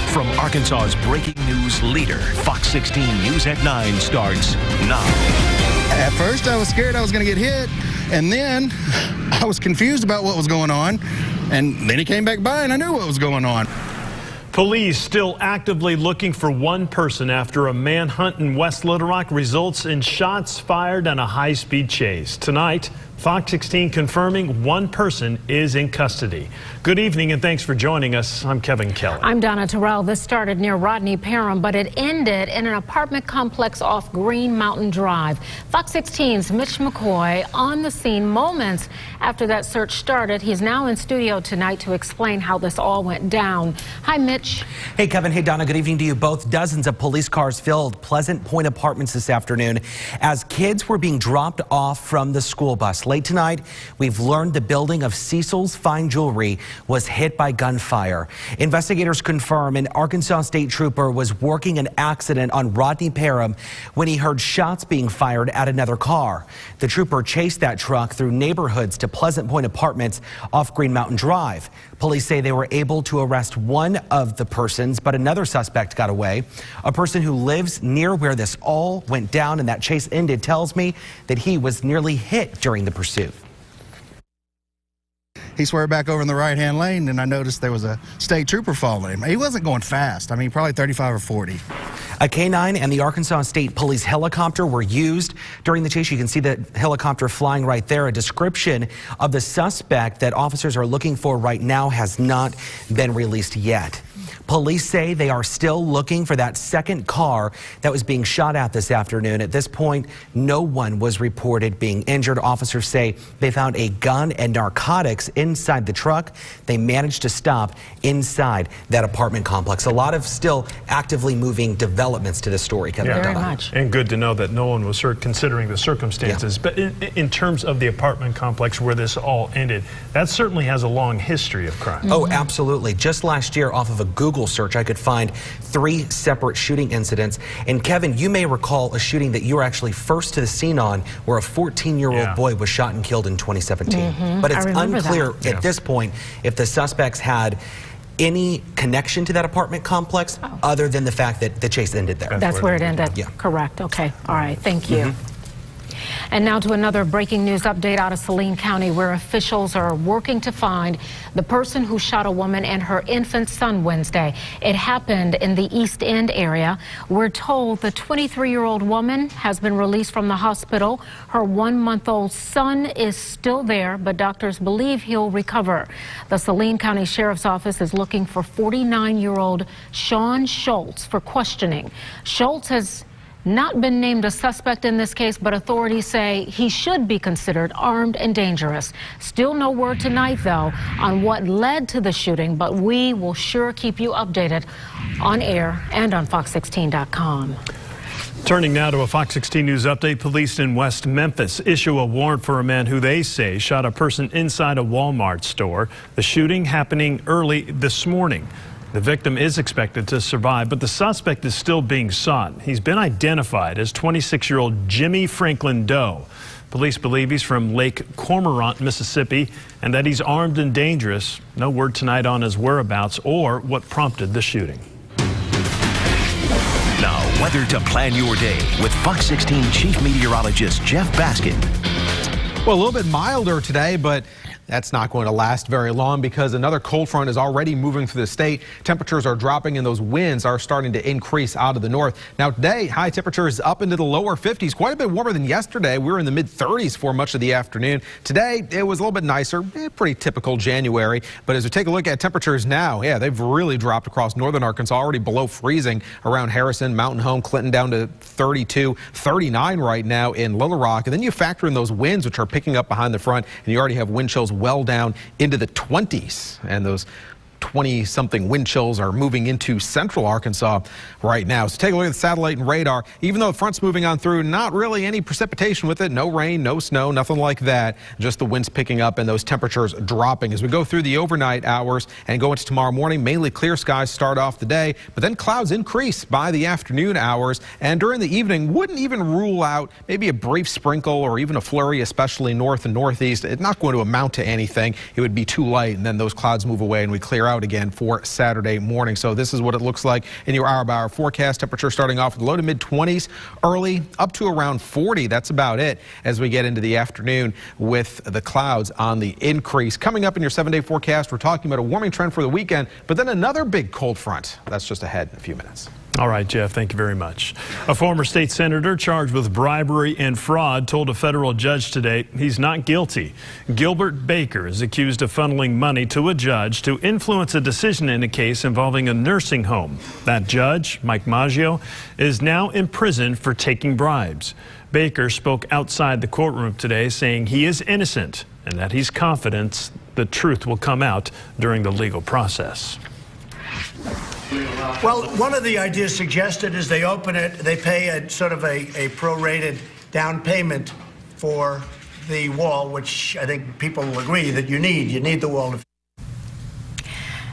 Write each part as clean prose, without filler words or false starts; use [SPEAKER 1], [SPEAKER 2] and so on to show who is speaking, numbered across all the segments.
[SPEAKER 1] from Arkansas's breaking news leader. Fox 16 News at 9 starts now.
[SPEAKER 2] At first, I was scared I was going to get hit, and then I was confused about what was going on, and then he came back by, and I knew what was going on.
[SPEAKER 3] Police still actively looking for one person after a manhunt in West Little Rock results in shots fired and a high-speed chase. Tonight, Fox 16 confirming one person is in custody. Good evening and thanks for joining us. I'm Kevin Kelly.
[SPEAKER 4] I'm Donna Terrell. This started near Rodney Parham, but it ended in an apartment complex off Green Mountain Drive. Fox 16's Mitch McCoy on the scene moments after that search started. He's now in studio tonight to explain how this all went down. Hi, Mitch.
[SPEAKER 5] Hey, Kevin. Hey, Donna. Good evening to you both. Dozens of police cars filled Pleasant Point Apartments this afternoon as kids were being dropped off from the school bus. Late tonight, we've learned the building of Cecil's Fine Jewelry was hit by gunfire. Investigators confirm an Arkansas state trooper was working an accident on Rodney Parham when he heard shots being fired at another car. The trooper chased that truck through neighborhoods to Pleasant Point Apartments off Green Mountain Drive. Police say they were able to arrest one of the persons, but another suspect got away. A person who lives near where this all went down and that chase ended tells me that he was nearly hit during the pursuit.
[SPEAKER 2] He swerved back over in the right-hand lane, and I noticed there was a state trooper following him. He wasn't going fast. I mean, probably 35 or 40.
[SPEAKER 5] A K-9 and the Arkansas State Police helicopter were used during the chase. You can see the helicopter flying right there. A description of the suspect that officers are looking for right now has not been released yet. Police say they are still looking for that second car that was being shot at this afternoon. At this point, no one was reported being injured. Officers say they found a gun and narcotics inside the truck. They managed to stop inside that apartment complex. A lot of still actively moving developments to the story, Kevin.
[SPEAKER 4] Very much.
[SPEAKER 3] And good to know that no one was hurt considering the circumstances. Yeah. But in terms of the apartment complex where this all ended, that certainly has a long history of crime.
[SPEAKER 5] Oh, absolutely. Just last year, off of a Google search, I could find 3 separate shooting incidents. And Kevin, you may recall a shooting that you were actually first to the scene on where a 14-year-old boy was shot and killed in 2017. But it's unclear at this point if the suspects had any connection to that apartment complex other than the fact that the chase ended there.
[SPEAKER 4] That's where it ended.
[SPEAKER 5] Yeah.
[SPEAKER 4] Correct. Okay. All right. Thank you. And now to another breaking news update out of Saline County, where officials are working to find the person who shot a woman and her infant son Wednesday. It happened in the East End area. We're told the 23-year-old woman has been released from the hospital. Her 1-month-old son is still there, but doctors believe he'll recover. The Saline County Sheriff's Office is looking for 49-year-old Sean Schultz for questioning. Schultz has not been named a suspect in this case, but authorities say he should be considered armed and dangerous. Still no word tonight, though, on what led to the shooting, but we will sure keep you updated on air and on Fox16.com.
[SPEAKER 3] Turning now to a Fox 16 News update, police in West Memphis issue a warrant for a man who they say shot a person inside a Walmart store. The shooting happening early this morning. The victim is expected to survive, but the suspect is still being sought. He's been identified as 26-year-old Jimmy Franklin Doe. Police believe he's from Lake Cormorant, Mississippi, and that he's armed and dangerous. No word tonight on his whereabouts or what prompted the shooting.
[SPEAKER 1] Now, weather to plan your day with Fox 16 Chief Meteorologist Jeff Baskin.
[SPEAKER 6] Well, a little bit milder today, but that's not going to last very long because another cold front is already moving through the state. Temperatures are dropping and those winds are starting to increase out of the north. Now today, high temperatures up into the lower 50s, quite a bit warmer than yesterday. We were in the mid 30s for much of the afternoon. Today, it was a little bit nicer, pretty typical January. But as we take a look at temperatures now, they've really dropped across northern Arkansas, already below freezing around Harrison, Mountain Home, Clinton down to 32, 39 right now in Little Rock. And then you factor in those winds, which are picking up behind the front, and you already have wind chills well down into the 20s, and those 20-something wind chills are moving into central Arkansas right now. So take a look at the satellite and radar. Even though the front's moving on through, not really any precipitation with it. No rain, no snow, nothing like that. Just the winds picking up and those temperatures dropping. As we go through the overnight hours and go into tomorrow morning, mainly clear skies start off the day, but then clouds increase by the afternoon hours. And during the evening, wouldn't even rule out maybe a brief sprinkle or even a flurry, especially north and northeast. It's not going to amount to anything. It would be too light, and then those clouds move away and we clear out. out again for Saturday morning. So this is what it looks like in your hour-by-hour forecast. Temperature starting off with low to mid-20s early, up to around 40. That's about it as we get into the afternoon with the clouds on the increase. Coming up in your 7-day forecast, we're talking about a warming trend for the weekend, but then another big cold front. That's just ahead in a few minutes.
[SPEAKER 3] All right, Jeff, thank you very much. A former state senator charged with bribery and fraud told a federal judge today he's not guilty. Gilbert Baker is accused of funneling money to a judge to influence a decision in a case involving a nursing home. That judge, Mike Maggio, is now in prison for taking bribes. Baker spoke outside the courtroom today saying he is innocent and that he's confident the truth will come out during the legal process.
[SPEAKER 7] Well, one of the ideas suggested is they open it, they pay a sort of a prorated down payment for the wall, which I think people will agree that you need. You need the wall.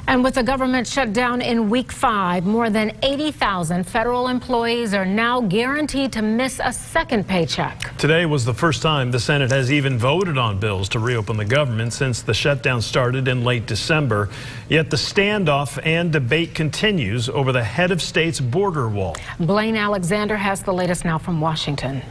[SPEAKER 4] And with the government shut down in week 5, more than 80,000 federal employees are now guaranteed to miss a second paycheck.
[SPEAKER 3] Today was the first time the Senate has even voted on bills to reopen the government since the shutdown started in late December. Yet the standoff and debate continues over the head of state's border wall.
[SPEAKER 4] Blaine Alexander has the latest now from Washington.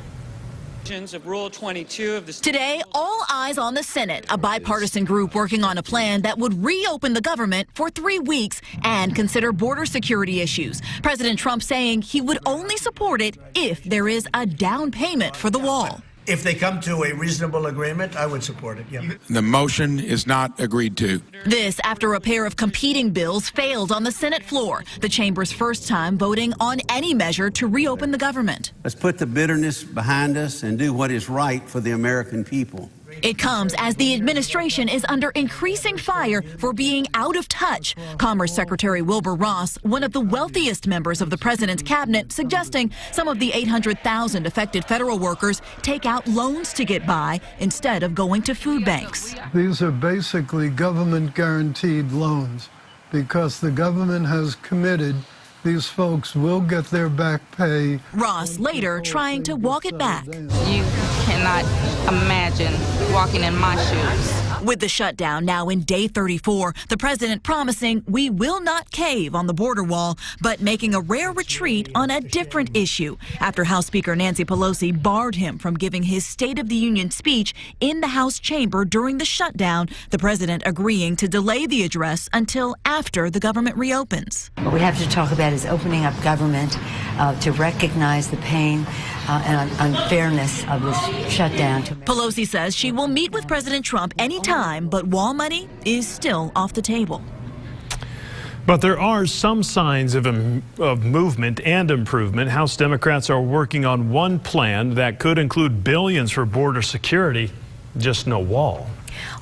[SPEAKER 8] Of Rule 22 of the
[SPEAKER 9] Today, all eyes on the Senate, a bipartisan group working on a plan that would reopen the government for 3 weeks and consider border security issues. President Trump saying he would only support it if there is a down payment for the wall.
[SPEAKER 7] If they come to a reasonable agreement, I would support it. Yeah.
[SPEAKER 10] The motion is not agreed to.
[SPEAKER 9] This after a pair of competing bills failed on the Senate floor, the chamber's first time voting on any measure to reopen the government.
[SPEAKER 11] Let's put the bitterness behind us and do what is right for the American people.
[SPEAKER 9] It comes as the administration is under increasing fire for being out of touch. Commerce Secretary Wilbur Ross, one of the wealthiest members of the president's cabinet, suggesting some of the 800,000 affected federal workers take out loans to get by instead of going to food banks.
[SPEAKER 12] These are basically government guaranteed loans because the government has committed these folks will get their back pay.
[SPEAKER 9] Ross later trying to walk it back.
[SPEAKER 13] You cannot imagine walking in my shoes.
[SPEAKER 9] With the shutdown now in day 34, the president promising we will not cave on the border wall, but making a rare retreat on a different issue after House Speaker Nancy Pelosi barred him from giving his State of the Union speech in the House chamber during the shutdown, the president agreeing to delay the address until after the government reopens.
[SPEAKER 14] What we have to talk about is opening up government to recognize the pain and unfairness of this shutdown.
[SPEAKER 9] Pelosi says she will meet with President Trump anytime, but wall money is still off the table.
[SPEAKER 3] But there are some signs of movement and improvement. House Democrats are working on one plan that could include billions for border security, just no wall.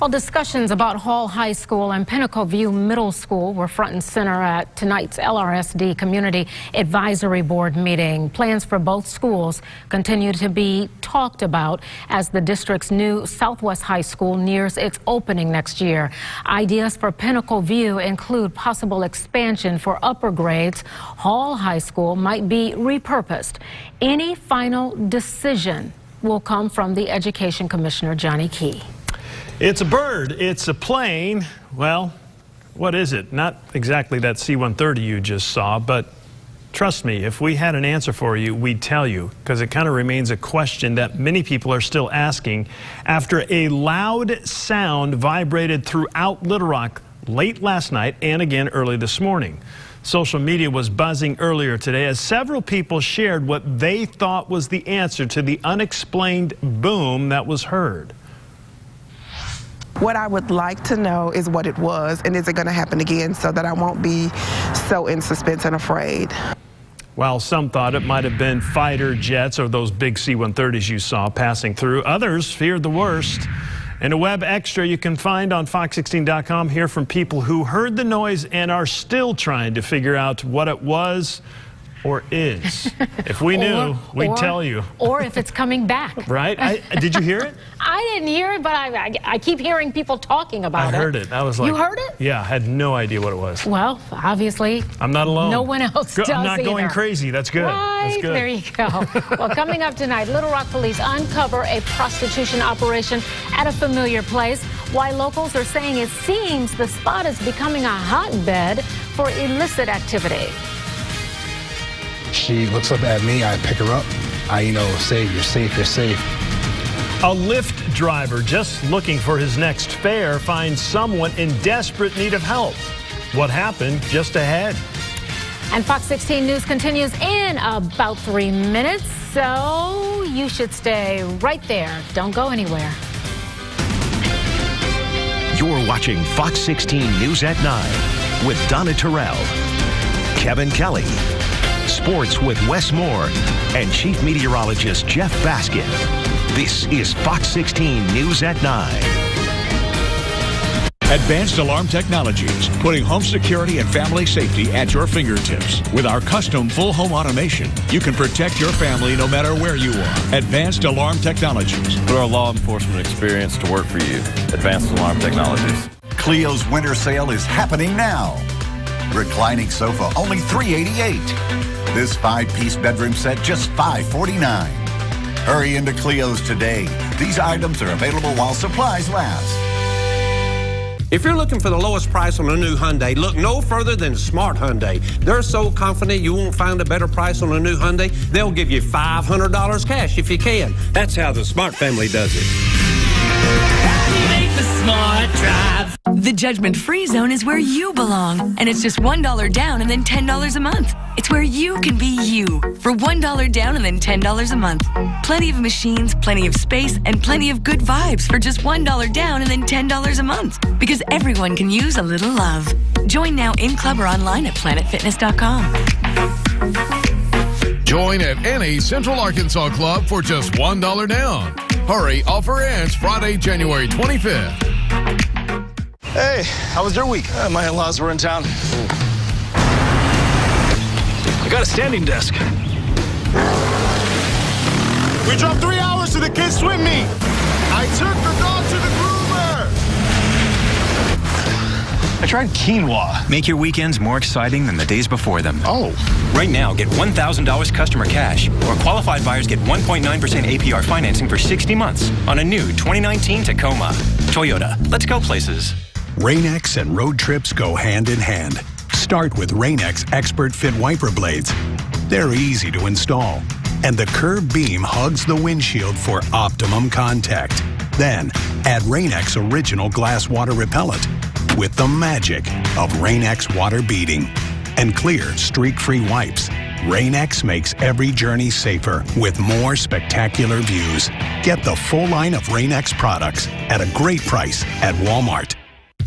[SPEAKER 4] Well, discussions about Hall High School and Pinnacle View Middle School were front and center at tonight's LRSD Community Advisory Board meeting. Plans for both schools continue to be talked about as the district's new Southwest High School nears its opening next year. Ideas for Pinnacle View include possible expansion for upper grades. Hall High School might be repurposed. Any final decision will come from the Education Commissioner, Johnny Key.
[SPEAKER 3] It's a bird, it's a plane. Well, what is it? Not exactly that C-130 you just saw, but trust me, if we had an answer for you, we'd tell you, because it kind of remains a question that many people are still asking after a loud sound vibrated throughout Little Rock late last night and again early this morning. Social media was buzzing earlier today as several people shared what they thought was the answer to the unexplained boom that was heard.
[SPEAKER 15] What I would like to know is what it was, and is it going to happen again, so that I won't be so in suspense and afraid.
[SPEAKER 3] While some thought it might have been fighter jets or those big C-130s you saw passing through, others feared the worst. In a web extra you can find on Fox16.com, hear from people who heard the noise and are still trying to figure out what it was or is? If we knew, we'd tell you.
[SPEAKER 4] Or if it's coming back.
[SPEAKER 3] Right? Did you hear it?
[SPEAKER 4] I didn't hear it, but I keep hearing people talking about it.
[SPEAKER 3] I heard it. I was like,
[SPEAKER 4] you heard it?
[SPEAKER 3] Yeah, I had no idea what it was.
[SPEAKER 4] Well, obviously,
[SPEAKER 3] I'm not alone.
[SPEAKER 4] No one else does
[SPEAKER 3] I'm not
[SPEAKER 4] either.
[SPEAKER 3] going crazy. That's good.
[SPEAKER 4] Right,
[SPEAKER 3] That's good.
[SPEAKER 4] there you go. Well, coming up tonight, Little Rock police uncover a prostitution operation at a familiar place. Why locals are saying it seems the spot is becoming a hotbed for illicit activity.
[SPEAKER 2] She looks up at me. I pick her up. I, say, you're safe, you're safe.
[SPEAKER 3] A Lyft driver just looking for his next fare finds someone in desperate need of help. What happened just ahead?
[SPEAKER 4] And Fox 16 News continues in about 3 minutes, so you should stay right there. Don't go anywhere.
[SPEAKER 1] You're watching Fox 16 News at 9 with Donna Terrell, Kevin Kelly, sports with Wes Moore, and Chief Meteorologist Jeff Baskin. This is Fox 16 News at 9.
[SPEAKER 10] Advanced Alarm Technologies, putting home security and family safety at your fingertips. With our custom full home automation, you can protect your family no matter where you are. Advanced Alarm Technologies.
[SPEAKER 16] Put our law enforcement experience to work for you. Advanced Alarm Technologies.
[SPEAKER 17] Clio's winter sale is happening now. Reclining sofa, only $388. This 5-piece bedroom set, just $549. Hurry into Clio's today. These items are available while supplies last.
[SPEAKER 18] If you're looking for the lowest price on a new Hyundai, look no further than Smart Hyundai. They're so confident you won't find a better price on a new Hyundai, they'll give you $500 cash if you can. That's how the Smart family does it.
[SPEAKER 19] Make the smart drive. The judgment-free zone is where you belong, and it's just $1 down and then $10 a month. It's where you can be you for $1 down and then $10 a month. Plenty of machines, plenty of space, and plenty of good vibes for just $1 down and then $10 a month. Because everyone can use a little love. Join now in club or online at planetfitness.com.
[SPEAKER 20] Join at any Central Arkansas club for just $1 down. Hurry, offer ends Friday, January 25th.
[SPEAKER 21] Hey, how was your week? My in-laws were in town. I got a standing desk. We drove 3 hours to the kids' swim meet. I took the dog to the groomer. I tried quinoa.
[SPEAKER 22] Make your weekends more exciting than the days before them.
[SPEAKER 21] Oh.
[SPEAKER 22] Right now, get $1,000 customer cash, or qualified buyers get 1.9% APR financing for 60 months on a new 2019 Tacoma. Toyota, let's go places.
[SPEAKER 23] Rain-X and road trips go hand in hand. Start with Rain-X Expert Fit wiper blades. They're easy to install, and the curved beam hugs the windshield for optimum contact. Then, add Rain-X Original Glass Water Repellent with the magic of Rain-X water beading and clear streak-free wipes. Rain-X makes every journey safer with more spectacular views. Get the full line of Rain-X products at a great price at Walmart.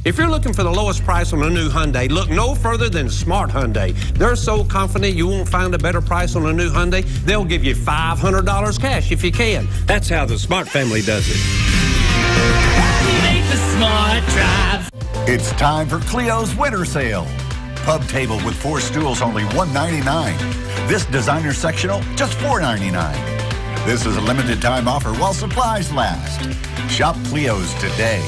[SPEAKER 18] If you're looking for the lowest price on a new Hyundai, look no further than Smart Hyundai. They're so confident you won't find a better price on a new Hyundai, they'll give you $500 cash if you can. That's how the Smart family does it.
[SPEAKER 19] Make the smart drive.
[SPEAKER 17] It's time for Clio's winter sale. Pub table with 4 stools, only $199. This designer sectional, just $499. This is a limited time offer while supplies last. Shop Clio's today.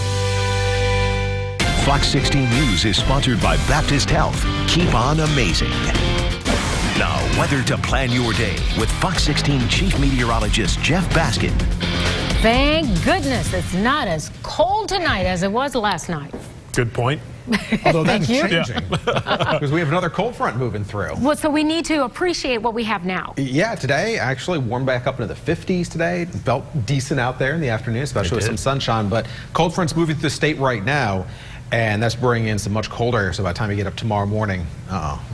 [SPEAKER 1] Fox 16 News is sponsored by Baptist Health. Keep on amazing. Now, weather to plan your day with Fox 16 Chief Meteorologist Jeff Baskin.
[SPEAKER 4] Thank goodness it's not as cold tonight as it was last night.
[SPEAKER 3] Good point.
[SPEAKER 6] Although that's
[SPEAKER 4] Thank you.
[SPEAKER 6] changing because we have another cold front moving through.
[SPEAKER 4] Well, so we need to appreciate what we have now.
[SPEAKER 6] Yeah, today actually warmed back up into the 50s today. It felt decent out there in the afternoon, especially with some sunshine. But cold front's moving through the state right now, and that's bringing in some much colder air. So by the time we get up tomorrow morning,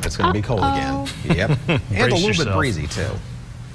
[SPEAKER 6] it's going to be cold again. Yep, and a little bit breezy too.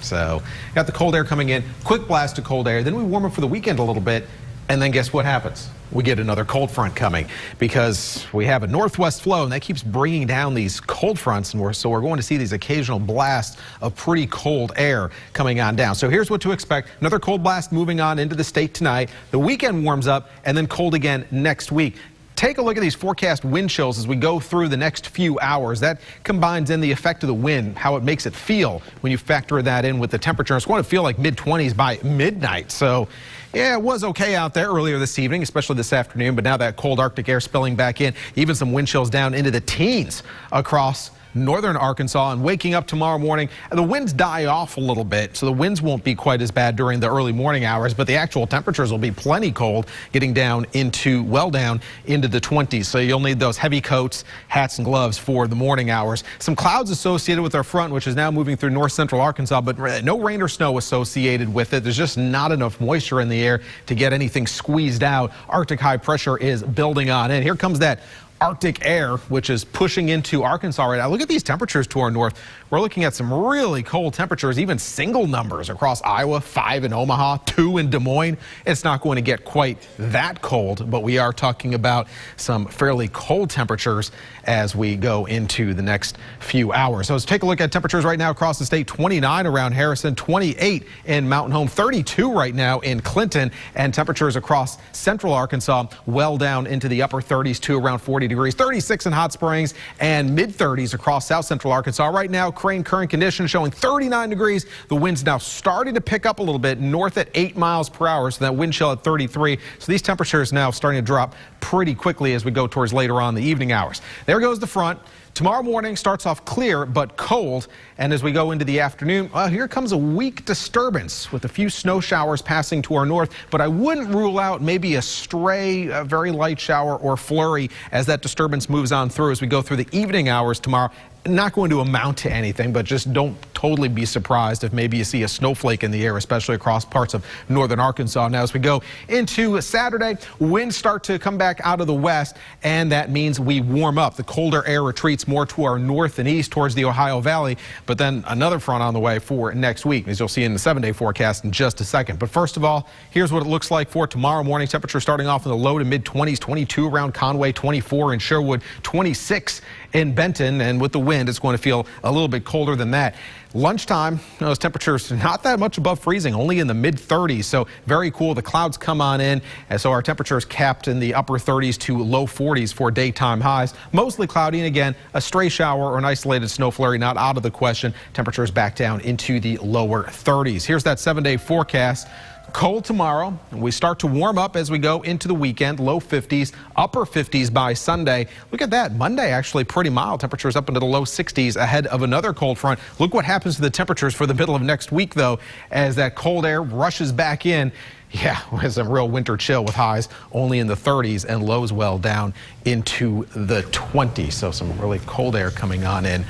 [SPEAKER 6] So got the cold air coming in, quick blast of cold air. Then we warm up for the weekend a little bit, and then guess what happens? We get another cold front coming because we have a northwest flow, and that keeps bringing down these cold fronts, and so we're going to see these occasional blasts of pretty cold air coming on down. So here's what to expect. Another cold blast moving on into the state tonight. The weekend warms up, and then cold again next week. take a look at these forecast wind chills as we go through the next few hours. That combines in the effect of the wind, how it makes it feel when you factor that in with the temperature. It's going to feel like mid-20s by midnight. So yeah, it was okay out there earlier this evening, especially this afternoon, but now that cold Arctic air spilling back in, even some wind chills down into the teens across northern Arkansas, and waking up tomorrow morning, the winds die off a little bit, so the winds won't be quite as bad during the early morning hours, but the actual temperatures will be plenty cold, getting down into the 20s. So you'll need those heavy coats, hats, and gloves for the morning hours. Some clouds associated with our front, which is now moving through north central Arkansas, but no rain or snow associated with it. There's just not enough moisture in the air to get anything squeezed out. Arctic high pressure is building on in. Here comes that Arctic air, which is pushing into Arkansas right now. Look at these temperatures to our north. We're looking at some really cold temperatures, even single numbers across Iowa, 5 in Omaha, 2 in Des Moines. It's not going to get quite that cold, but we are talking about some fairly cold temperatures as we go into the next few hours. So let's take a look at temperatures right now across the state. 29 around Harrison, 28 in Mountain Home, 32 right now in Clinton, and temperatures across central Arkansas well down into the upper 30s to around 40 degrees, 36 in Hot Springs, and mid-30s across south central Arkansas. Right now, Crane current conditions showing 39 degrees. The wind's now starting to pick up a little bit north at 8 miles per hour, so that wind chill at 33. So these temperatures now starting to drop pretty quickly as we go towards later on the evening hours. There goes the front. Tomorrow morning starts off clear but cold, and as we go into the afternoon, here comes a weak disturbance with a few snow showers passing to our north, but I wouldn't rule out maybe a stray, very light shower or flurry as that disturbance moves on through as we go through the evening hours tomorrow. Not going to amount to anything, but just don't totally be surprised if maybe you see a snowflake in the air, especially across parts of northern Arkansas. Now, as we go into Saturday, winds start to come back out of the west, and that means we warm up. The colder air retreats more to our north and east towards the Ohio Valley, but then another front on the way for next week, as you'll see in the 7-day forecast in just a second. But first of all, here's what it looks like for tomorrow morning. Temperature starting off in the low to mid-20s, 22 around Conway, 24 in Sherwood, 26 in Benton, and with the wind, it's going to feel a little bit colder than that. Lunchtime, those temperatures not that much above freezing, only in the mid-30s, so very cool. The clouds come on in, and so our temperatures capped in the upper 30s to low 40s for daytime highs. Mostly cloudy, and again, a stray shower or an isolated snow flurry not out of the question. Temperatures back down into the lower 30s. Here's that 7-day forecast. Cold tomorrow. We start to warm up as we go into the weekend. Low 50s, upper 50s by Sunday. Look at that. Monday actually pretty mild. Temperatures up into the low 60s ahead of another cold front. Look what happens to the temperatures for the middle of next week, though, as that cold air rushes back in. Yeah, with some real winter chill with highs only in the 30s and lows well down into the 20s. So some really cold air coming on in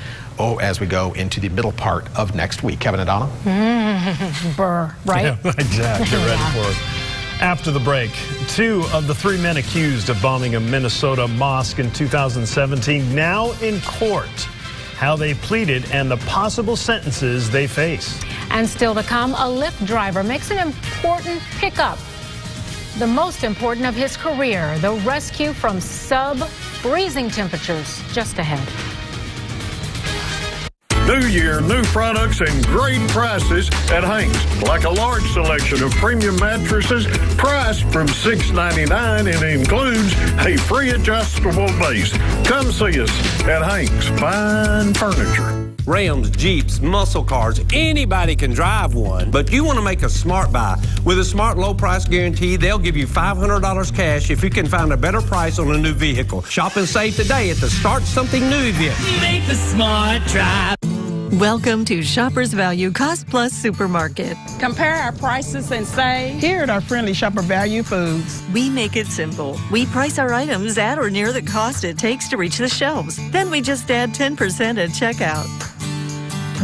[SPEAKER 6] as we go into the middle part of next week. Kevin and Donna?
[SPEAKER 4] Burr, right?
[SPEAKER 3] Yeah, exactly. Get ready for it. After the break, 2 of the 3 men accused of bombing a Minnesota mosque in 2017 now in court. How they pleaded and the possible sentences they face.
[SPEAKER 4] And still to come, a Lyft driver makes an important pickup. The most important of his career, the rescue from sub-freezing temperatures, just ahead.
[SPEAKER 5] New year, new products and great prices at Hanks. Like a large selection of premium mattresses priced from $6.99 and includes a free adjustable base. Come see us at Hanks Fine Furniture.
[SPEAKER 18] Rams, Jeeps, muscle cars, anybody can drive one, but you want to make a smart buy. With a smart low price guarantee, they'll give you $500 cash if you can find a better price on a new vehicle. Shop and save today at the Start Something New event.
[SPEAKER 19] Make the smart drive.
[SPEAKER 7] Welcome to Shoppers Value Cost Plus Supermarket.
[SPEAKER 8] Compare our prices and save here at our friendly Shopper Value Foods.
[SPEAKER 7] We make it simple. We price our items at or near the cost it takes to reach the shelves. Then we just add 10% at checkout.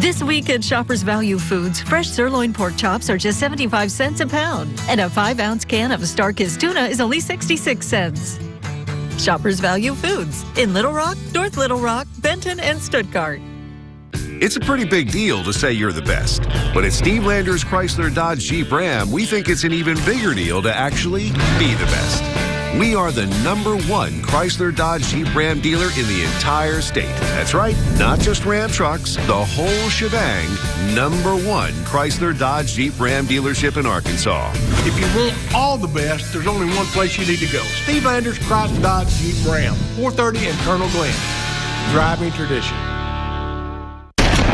[SPEAKER 7] This week at Shoppers Value Foods, fresh sirloin pork chops are just 75 cents a pound, and a 5-ounce can of Star-Kissed tuna is only 66 cents. Shoppers Value Foods in Little Rock, North Little Rock, Benton, and Stuttgart.
[SPEAKER 24] It's a pretty big deal to say you're the best. But at Steve Landers Chrysler Dodge Jeep Ram, we think it's an even bigger deal to actually be the best. We are the #1 Chrysler Dodge Jeep Ram dealer in the entire state. That's right, not just Ram trucks, the whole shebang. #1 Chrysler Dodge Jeep Ram dealership in Arkansas.
[SPEAKER 11] If you want all the best, there's only one place you need to go. Steve Anders Chrysler Dodge Jeep Ram, 430 and Colonel Glenn. Driving tradition.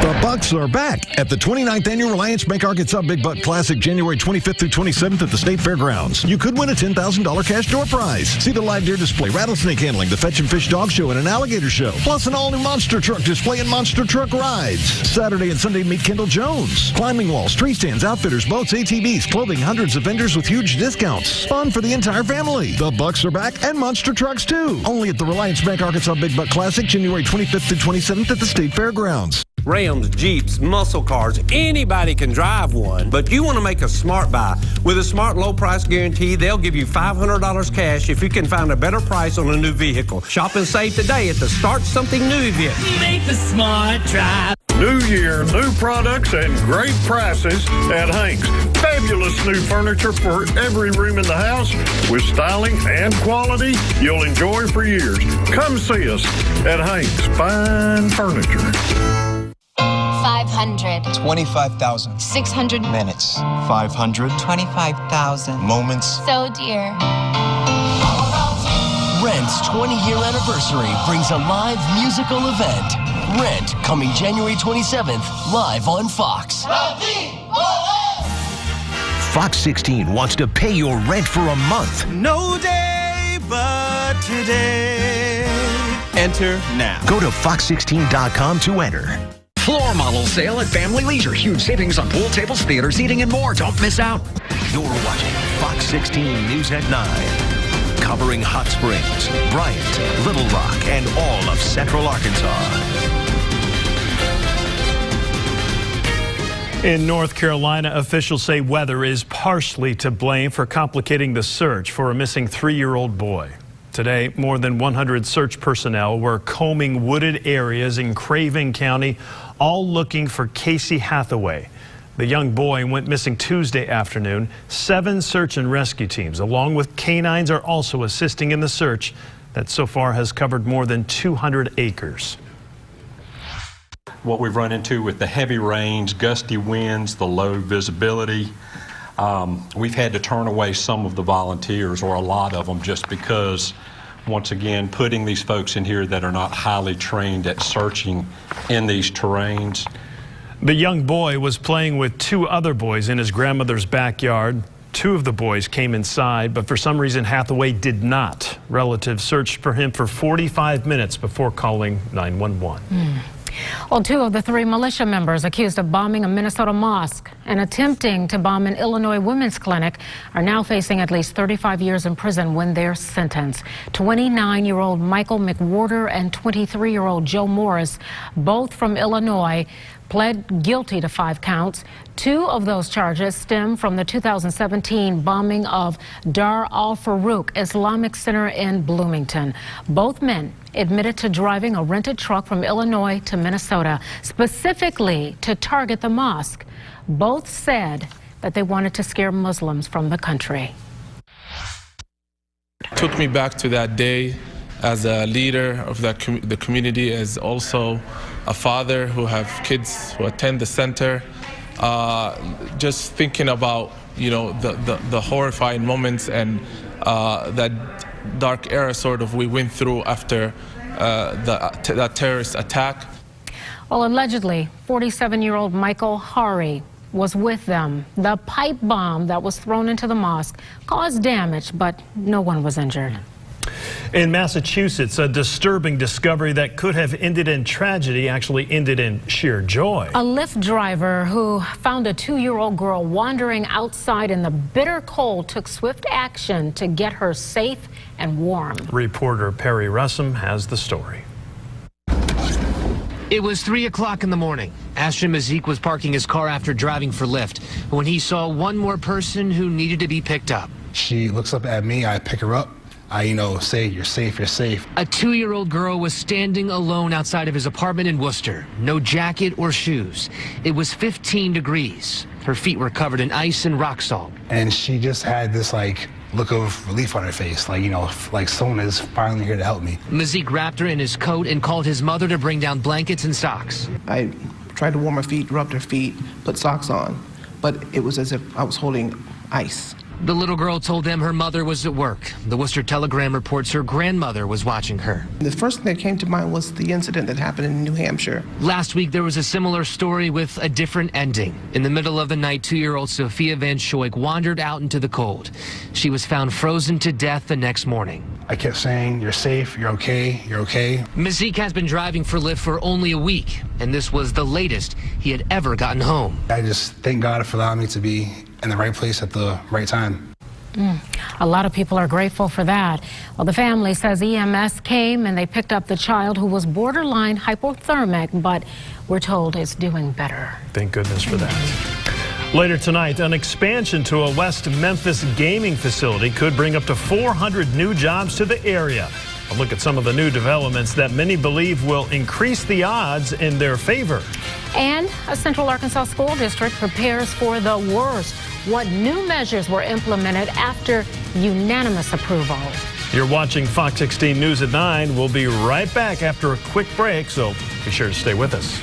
[SPEAKER 12] The Bucks are back at the 29th Annual Reliance Bank Arkansas Big Buck Classic, January 25th through 27th at the State Fairgrounds. You could win a $10,000 cash door prize. See the live deer display, rattlesnake handling, the Fetch and Fish dog show, and an alligator show. Plus an all-new monster truck display and monster truck rides. Saturday and Sunday, meet Kendall Jones. Climbing walls, tree stands, outfitters, boats, ATVs, clothing, hundreds of vendors with huge discounts. Fun for the entire family. The Bucks are back and monster trucks too. Only at the Reliance Bank Arkansas Big Buck Classic, January 25th through 27th at the State Fairgrounds.
[SPEAKER 18] Rams, Jeeps, muscle cars, anybody can drive one, but you want to make a smart buy. With a smart low price guarantee, they'll give you $500 cash if you can find a better price on a new vehicle. Shop and save today at the Start Something New event.
[SPEAKER 13] Make the smart drive.
[SPEAKER 5] New year, new products, and great prices at Hank's. Fabulous new furniture for every room in the house with styling and quality you'll enjoy for years. Come see us at Hank's Fine Furniture.
[SPEAKER 14] 500.
[SPEAKER 25] 25,000.
[SPEAKER 14] 600
[SPEAKER 25] minutes. 500.
[SPEAKER 14] 25,000
[SPEAKER 25] moments.
[SPEAKER 14] So dear.
[SPEAKER 26] Rent's 20-year anniversary brings a live musical event. Rent coming January 27th, live on Fox.
[SPEAKER 1] Fox 16 wants to pay your rent for a month.
[SPEAKER 26] No day but today. Enter now.
[SPEAKER 1] Go to fox16.com to enter.
[SPEAKER 27] Floor model sale at Family Leisure. Huge savings on pool tables, theater seating, and more. Don't miss out.
[SPEAKER 1] You're watching Fox 16 News at 9. Covering Hot Springs, Bryant, Little Rock, and all of Central Arkansas.
[SPEAKER 3] In North Carolina, officials say weather is partially to blame for complicating the search for a missing 3-year-old boy. Today, more than 100 search personnel were combing wooded areas in Craven County, all looking for Casey Hathaway. The young boy went missing Tuesday afternoon. 7 search and rescue teams, along with canines, are also assisting in the search that so far has covered more than 200 acres.
[SPEAKER 28] What we've run into with the heavy rains, gusty winds, the low visibility, we've had to turn away some of the volunteers, or a lot of them, just because, once again, putting these folks in here that are not highly trained at searching in these terrains.
[SPEAKER 3] The young boy was playing with 2 other boys in his grandmother's backyard. 2 of the boys came inside, but for some reason Hathaway did not. Relatives searched for him for 45 minutes before calling 911.
[SPEAKER 4] Well, 2 of the 3 militia members accused of bombing a Minnesota mosque and attempting to bomb an Illinois women's clinic are now facing at least 35 years in prison when they're sentenced. 29-year-old Michael McWhorter and 23-year-old Joe Morris, both from Illinois, pled guilty to 5 counts. 2 of those charges stem from the 2017 bombing of Dar al-Farouk Islamic Center in Bloomington. Both men admitted to driving a rented truck from Illinois to Minnesota, specifically to target the mosque. Both said that they wanted to scare Muslims from the country.
[SPEAKER 29] Took me back to that day as a leader of the community, as also a father who have kids who attend the center. Just thinking about, the horrifying moments and that dark era sort of we went through after that terrorist attack.
[SPEAKER 4] Well, allegedly, 47-year-old Michael Hari was with them. The pipe bomb that was thrown into the mosque caused damage, but no one was injured.
[SPEAKER 3] In Massachusetts, a disturbing discovery that could have ended in tragedy actually ended in sheer joy.
[SPEAKER 4] A Lyft driver who found a 2-year-old girl wandering outside in the bitter cold took swift action to get her safe and warm.
[SPEAKER 3] Reporter Perry Russum has the story.
[SPEAKER 30] It was 3 o'clock in the morning. Ashton Mazik was parking his car after driving for Lyft when he saw one more person who needed to be picked up.
[SPEAKER 31] She looks up at me, I pick her up. I, say, you're safe, you're safe.
[SPEAKER 30] A 2-year-old girl was standing alone outside of his apartment in Worcester. No jacket or shoes. It was 15 degrees. Her feet were covered in ice and rock salt.
[SPEAKER 31] And she just had this, look of relief on her face, like, like someone is finally here to help me.
[SPEAKER 30] Mazik wrapped her in his coat and called his mother to bring down blankets and socks.
[SPEAKER 2] I tried to warm her feet, rubbed her feet, put socks on, but it was as if I was holding ice.
[SPEAKER 30] The little girl told them her mother was at work. The Worcester Telegram reports her grandmother was watching her.
[SPEAKER 2] The first thing that came to mind was the incident that happened in New Hampshire.
[SPEAKER 30] Last week, there was a similar story with a different ending. In the middle of the night, 2-year-old Sophia Van Schoik wandered out into the cold. She was found frozen to death the next morning.
[SPEAKER 31] I kept saying, you're safe, you're okay, you're okay.
[SPEAKER 30] Mazik has been driving for Lyft for only a week, and this was the latest he had ever gotten home.
[SPEAKER 31] I just thank God for allowing me to be in the right place at the right time.
[SPEAKER 4] A lot of people are grateful for that. Well, the family says EMS came and they picked up the child who was borderline hypothermic, but we're told it's doing better.
[SPEAKER 3] Thank goodness for that. Later tonight, an expansion to a West Memphis gaming facility could bring up to 400 new jobs to the area. A look at some of the new developments that many believe will increase the odds in their favor.
[SPEAKER 4] And a Central Arkansas school district prepares for the worst. What new measures were implemented after unanimous approval?
[SPEAKER 3] You're watching Fox 16 News at 9. We'll be right back after a quick break, so be sure to stay with us.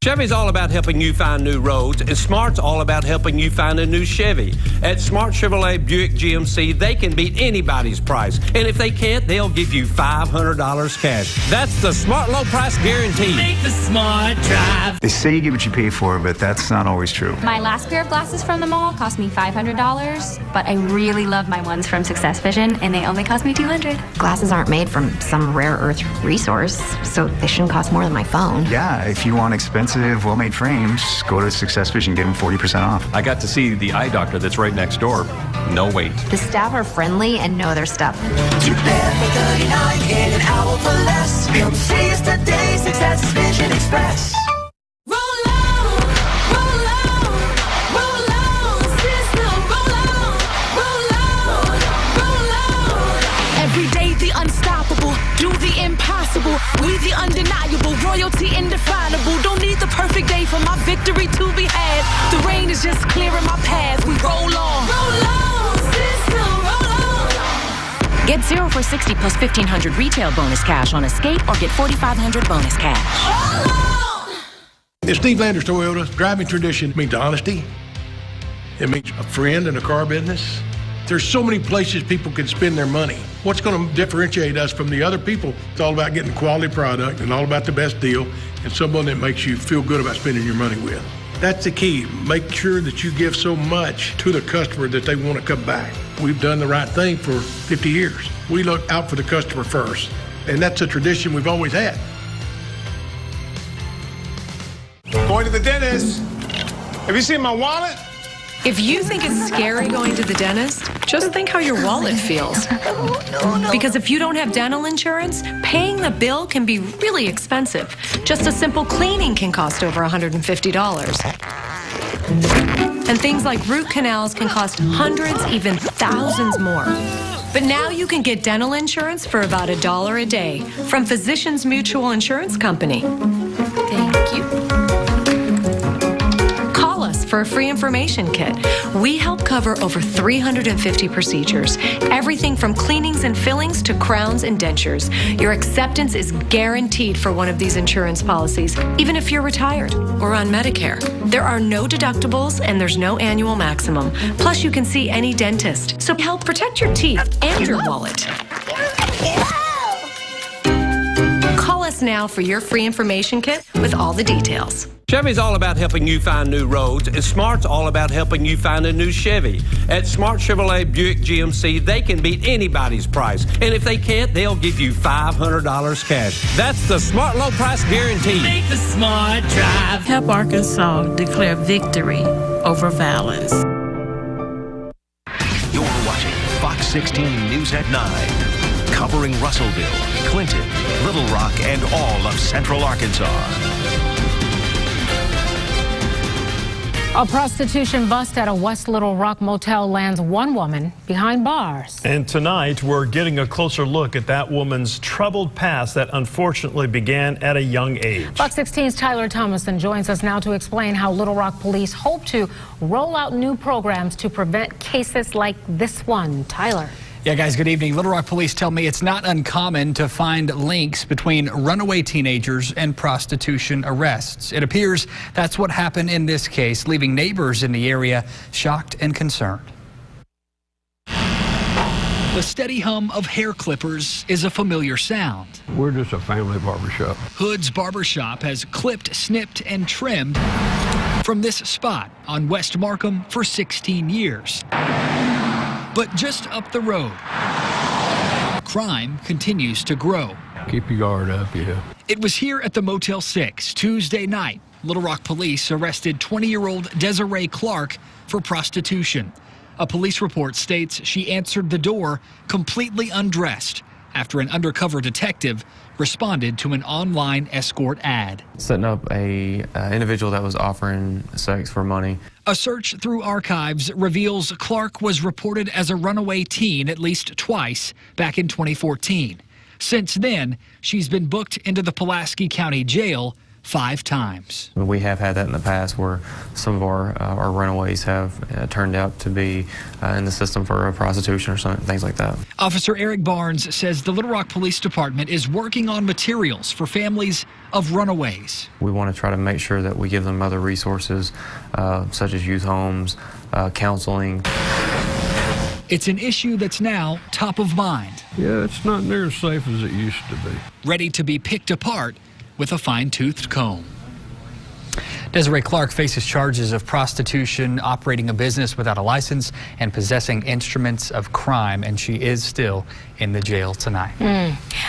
[SPEAKER 18] Chevy's all about helping you find new roads, and Smart's all about helping you find a new Chevy. At Smart Chevrolet Buick GMC, they can beat anybody's price. And if they can't, they'll give you $500 cash. That's the Smart Low Price Guarantee.
[SPEAKER 13] Make the smart drive.
[SPEAKER 6] They say you get what you pay for, but that's not always true.
[SPEAKER 9] My last pair of glasses from the mall cost me $500, but I really love my ones from Success Vision, and they only cost me $200.
[SPEAKER 10] Glasses aren't made from some rare earth resource, so they shouldn't cost more than my phone.
[SPEAKER 6] Yeah, if you want expensive, well-made frames, go to Success Vision, get them 40% off.
[SPEAKER 15] I got to see the eye doctor that's right next door. No wait.
[SPEAKER 10] The staff are friendly and know their stuff.
[SPEAKER 13] You're there for 39 in an hour for less. Come see us today, Success Vision Express.
[SPEAKER 19] Do the impossible, we the undeniable, royalty indefinable. Don't need the perfect day for my victory to be had. The rain is just clearing my path. We roll on, system, roll on.
[SPEAKER 16] Get 0 for 60 plus 1,500 retail bonus cash on Escape, or get 4,500 bonus cash.
[SPEAKER 11] At Steve Landers Toyota, driving tradition means honesty. It means a friend in a car business. There's so many places people can spend their money. What's going to differentiate us from the other people? It's all about getting a quality product and all about the best deal and someone that makes you feel good about spending your money with. That's the key. Make sure that you give so much to the customer that they want to come back. We've done the right thing for 50 years. We look out for the customer first, and that's a tradition we've always had.
[SPEAKER 17] Going to the dentist. Have you seen my wallet?
[SPEAKER 20] If you think it's scary going to the dentist, just think how your wallet feels. Because if you don't have dental insurance, paying the bill can be really expensive. Just a simple cleaning can cost over $150. And things like root canals can cost hundreds, even thousands more. But now you can get dental insurance for about $1 a day from Physicians Mutual Insurance Company. Thank you. For a free information kit. We help cover over 350 procedures, everything from cleanings and fillings to crowns and dentures. Your acceptance is guaranteed for one of these insurance policies, even if you're retired or on Medicare. There are no deductibles and there's no annual maximum. Plus, you can see any dentist. So help protect your teeth and your wallet. Call us now for your free information kit with all the details.
[SPEAKER 18] Chevy's all about helping you find new roads, and Smart's all about helping you find a new Chevy. At Smart Chevrolet Buick GMC, they can beat anybody's price. And if they can't, they'll give you $500 cash. That's the Smart Low Price Guarantee.
[SPEAKER 13] Make the smart drive.
[SPEAKER 21] Help Arkansas declare victory over violence.
[SPEAKER 1] You're watching Fox 16 News at 9, covering Russellville, Clinton, Little Rock, and all of Central Arkansas.
[SPEAKER 4] A prostitution bust at a West Little Rock motel lands one woman behind bars.
[SPEAKER 3] And tonight, we're getting a closer look at that woman's troubled past that unfortunately began at a young age.
[SPEAKER 4] Fox 16's Tyler Thomason joins us now to explain how Little Rock police hope to roll out new programs to prevent cases like this one. Tyler.
[SPEAKER 5] Yeah, guys, good evening. Little Rock police tell me it's not uncommon to find links between runaway teenagers and prostitution arrests. It appears that's what happened in this case, leaving neighbors in the area shocked and concerned. The steady hum of hair clippers is a familiar sound.
[SPEAKER 7] We're just a family barbershop.
[SPEAKER 5] Hood's Barbershop has clipped, snipped, and trimmed from this spot on West Markham for 16 years. But just up the road, crime continues to grow.
[SPEAKER 7] Keep your guard up, yeah.
[SPEAKER 5] It was here at the Motel 6 Tuesday night. Little Rock police arrested 20-year-old Desiree Clark for prostitution. A police report states she answered the door completely undressed after an undercover detective responded to an online escort ad.
[SPEAKER 8] Setting up a individual that was offering sex for money.
[SPEAKER 5] A search through archives reveals Clark was reported as a runaway teen at least twice back in 2014. Since then, she's been booked into the Pulaski County Jail 5 times.
[SPEAKER 8] We have had that in the past where some of our runaways have turned out to be in the system for prostitution or something, things like that.
[SPEAKER 5] Officer Eric Barnes says the Little Rock Police Department is working on materials for families of runaways.
[SPEAKER 8] We want to try to make sure that we give them other resources such as youth homes, counseling.
[SPEAKER 5] It's an issue that's now top of mind.
[SPEAKER 7] Yeah, it's not near as safe as it used to be.
[SPEAKER 5] Ready to be picked apart with a fine-toothed comb. Desiree Clark faces charges of prostitution, operating a business without a license, and possessing instruments of crime, and she is still in the jail tonight.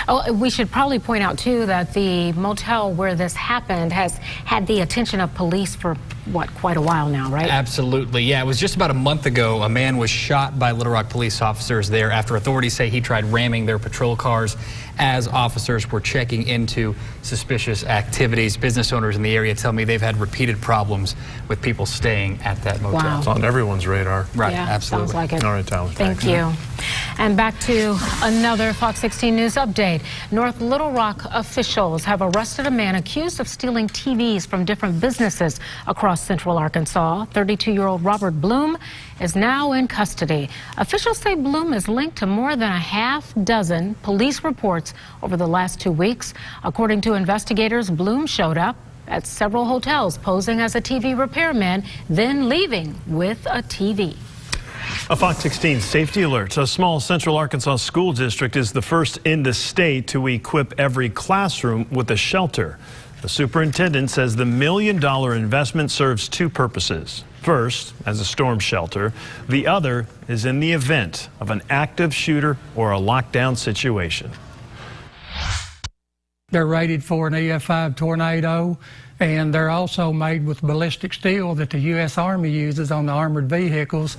[SPEAKER 4] Oh, we should probably point out, too, that the motel where this happened has had the attention of police for, quite a while now, right?
[SPEAKER 5] Absolutely, yeah. It was just about a month ago, a man was shot by Little Rock police officers there after authorities say he tried ramming their patrol cars as officers were checking into suspicious activities. Business owners in the area tell me they've had repeated problems with people staying at that motel.
[SPEAKER 4] Wow.
[SPEAKER 3] It's on everyone's radar.
[SPEAKER 5] Right,
[SPEAKER 4] yeah,
[SPEAKER 5] absolutely.
[SPEAKER 4] Sounds like it.
[SPEAKER 3] All right, Tyler.
[SPEAKER 4] Thank you. And back to another Fox 16 News update. North Little Rock officials have arrested a man accused of stealing TVs from different businesses across central Arkansas. 32-year-old Robert Bloom is now in custody. Officials say Bloom is linked to more than a half dozen police reports over the last 2 weeks. According to investigators, Bloom showed up at several hotels posing as a TV repairman, then leaving with a TV.
[SPEAKER 3] A Fox 16 safety alert. A small central Arkansas school district is the first in the state to equip every classroom with a shelter. The superintendent says the $1 million investment serves 2 purposes. First, as a storm shelter. The other is in the event of an active shooter or a lockdown situation.
[SPEAKER 12] They're rated for an EF5 tornado, and they're also made with ballistic steel that the U.S. Army uses on the armored vehicles.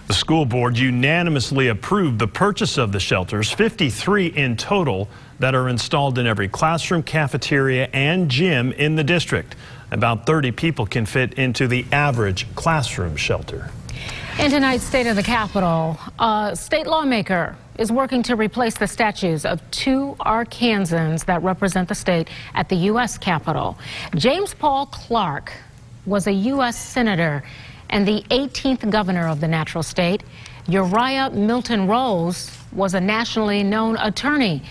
[SPEAKER 3] The school board unanimously approved the purchase of the shelters, 53 in total, that are installed in every classroom, cafeteria, and gym in the district. About 30 people can fit into the average classroom shelter.
[SPEAKER 4] In tonight's State of the Capitol, a state lawmaker is working to replace the statues of 2 Arkansans that represent the state at the U.S. Capitol. James Paul Clark was a U.S. Senator and the 18th governor of the natural state. Uriah Milton Rose was a nationally known attorney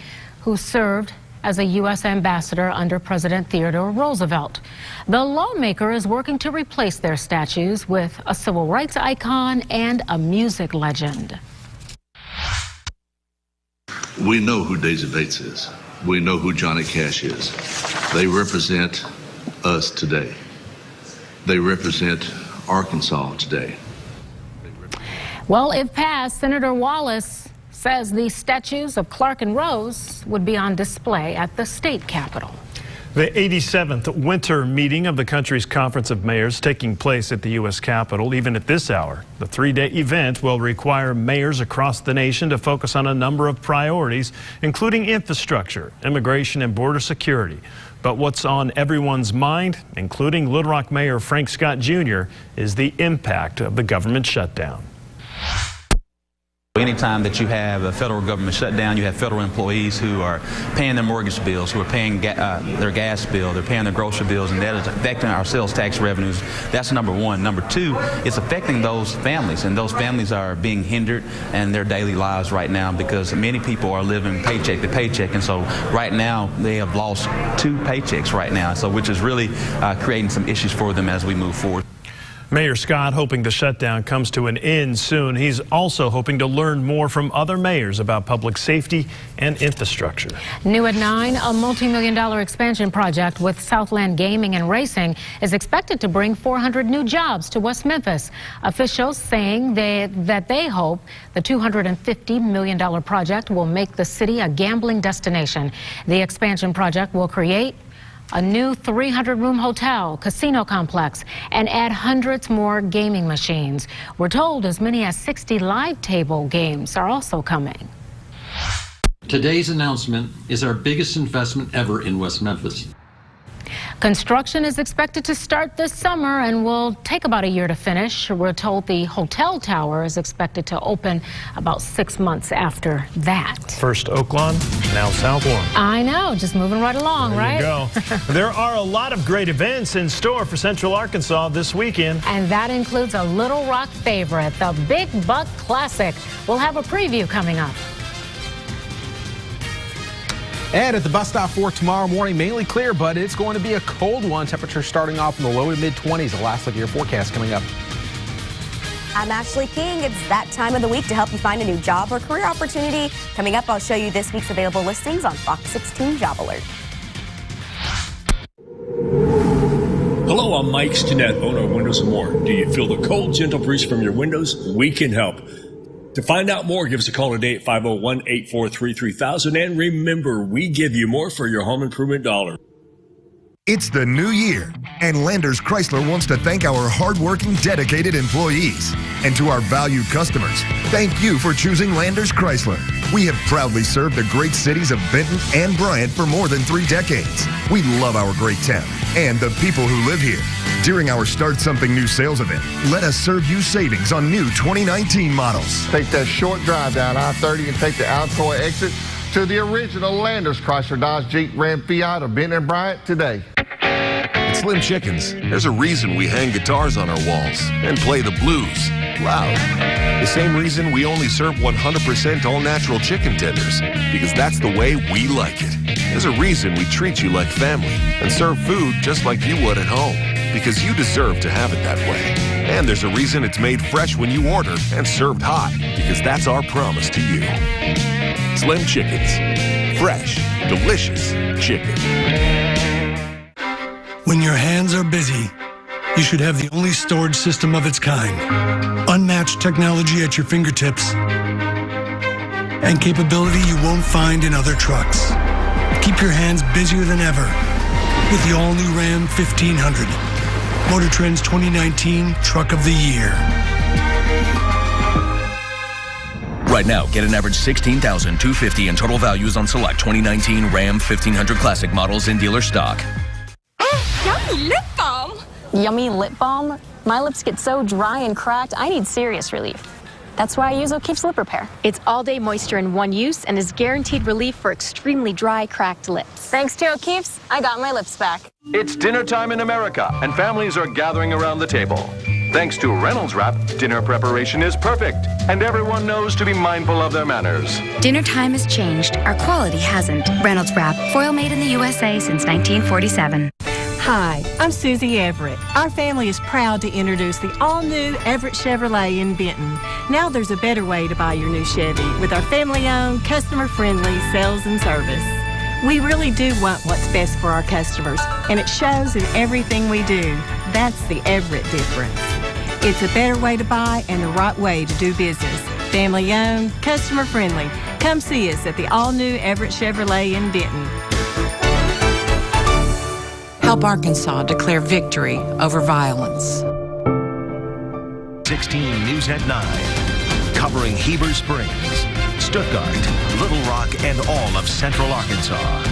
[SPEAKER 4] who served as a U.S. ambassador under President Theodore Roosevelt. The lawmaker is working to replace their statues with a civil rights icon and a music legend.
[SPEAKER 14] We know who Daisy Bates is. We know who Johnny Cash is. They represent us today. They represent Arkansas today.
[SPEAKER 4] Well, if passed, Senator Wallace says the statues of Clark and Rose would be on display at the state capitol.
[SPEAKER 3] The 87th winter meeting of the country's Conference of Mayors taking place at the U.S. Capitol. Even at this hour, the three-day event will require mayors across the nation to focus on a number of priorities, including infrastructure, immigration, and border security. But what's on everyone's mind, including Little Rock Mayor Frank Scott Jr., is the impact of the government shutdown.
[SPEAKER 2] Anytime that you have a federal government shutdown, you have federal employees who are paying their mortgage bills, who are paying their gas bill, they're paying their grocery bills, and that is affecting our sales tax revenues. That's number one. Number two, it's affecting those families, and those families are being hindered in their daily lives right now because many people are living paycheck to paycheck, and so right now they have lost 2 paychecks right now, so which is really creating some issues for them as we move forward.
[SPEAKER 3] Mayor Scott hoping the shutdown comes to an end soon. He's also hoping to learn more from other mayors about public safety and infrastructure.
[SPEAKER 4] New at 9, a multi-million-dollar expansion project with Southland Gaming and Racing is expected to bring 400 new jobs to West Memphis. Officials saying that they hope the $250 million project will make the city a gambling destination. The expansion project will create a new 300-room hotel, casino complex, and add hundreds more gaming machines. We're told as many as 60 live table games are also coming.
[SPEAKER 22] Today's announcement is our biggest investment ever in West Memphis.
[SPEAKER 4] Construction is expected to start this summer and will take about a year to finish. We're told the hotel tower is expected to open about 6 months after that.
[SPEAKER 3] First Oaklawn, now South Lawn.
[SPEAKER 4] I know, just moving right along, right?
[SPEAKER 3] There you go. There are a lot of great events in store for Central Arkansas this weekend.
[SPEAKER 4] And that includes a Little Rock favorite, the Big Buck Classic. We'll have a preview coming up.
[SPEAKER 23] And at the bus stop for tomorrow morning, mainly clear, but it's going to be a cold one. Temperatures starting off in the low to mid-20s. The last look at your forecast coming up.
[SPEAKER 24] I'm Ashley King. It's that time of the week to help you find a new job or career opportunity. Coming up, I'll show you this week's available listings on Fox 16 Job Alert.
[SPEAKER 25] Hello, I'm Mike Stinnett, owner of Windows & More. Do you feel the cold, gentle breeze from your windows? We can help. To find out more, give us a call today at 501-843-3000. And remember, we give you more for your home improvement dollar.
[SPEAKER 26] It's the new year, and Landers Chrysler wants to thank our hardworking, dedicated employees. And to our valued customers, thank you for choosing Landers Chrysler. We have proudly served the great cities of Benton and Bryant for more than 3 decades. We love our great town and the people who live here. During our Start Something New sales event, let us serve you savings on new 2019 models.
[SPEAKER 27] Take that short drive down I-30 and take the Alcoa exit to the original Landers Chrysler Dodge Jeep Ram Fiat of Benton and Bryant today.
[SPEAKER 28] At Slim Chickens, there's a reason we hang guitars on our walls and play the blues loud. The same reason we only serve 100% all-natural chicken tenders, because that's the way we like it. There's a reason we treat you like family and serve food just like you would at home, because you deserve to have it that way. And there's a reason it's made fresh when you order and served hot, because that's our promise to you. Slim Chickens. Fresh, delicious chicken.
[SPEAKER 29] When your hands are busy, you should have the only storage system of its kind. Unmatched technology at your fingertips and capability you won't find in other trucks. Keep your hands busier than ever with the all-new Ram 1500. Motor Trend's 2019 Truck of the Year.
[SPEAKER 30] Right now, get an average $16,250 in total values on select 2019 Ram 1500 Classic models in dealer stock.
[SPEAKER 31] Yummy lip balm. Yummy lip balm? My lips get so dry and cracked, I need serious relief. That's why I use O'Keeffe's Lip Repair. It's all-day moisture in one use and is guaranteed relief for extremely dry, cracked lips. Thanks to O'Keeffe's, I got my lips back.
[SPEAKER 32] It's dinner time in America, and families are gathering around the table. Thanks to Reynolds Wrap, dinner preparation is perfect, and everyone knows to be mindful of their manners.
[SPEAKER 33] Dinner time has changed. Our quality hasn't. Reynolds Wrap, foil made in the USA since 1947.
[SPEAKER 34] Hi, I'm Susie Everett. Our family is proud to introduce the all-new Everett Chevrolet in Benton. Now there's a better way to buy your new Chevy with our family-owned, customer-friendly sales and service. We really do want what's best for our customers, and it shows in everything we do. That's the Everett difference. It's a better way to buy and the right way to do business. Family-owned, customer-friendly. Come see us at the all-new Everett Chevrolet in Benton.
[SPEAKER 1] Help Arkansas declare victory over violence.
[SPEAKER 6] 16 News at 9, covering Heber Springs, Stuttgart, Little Rock, and all of Central Arkansas.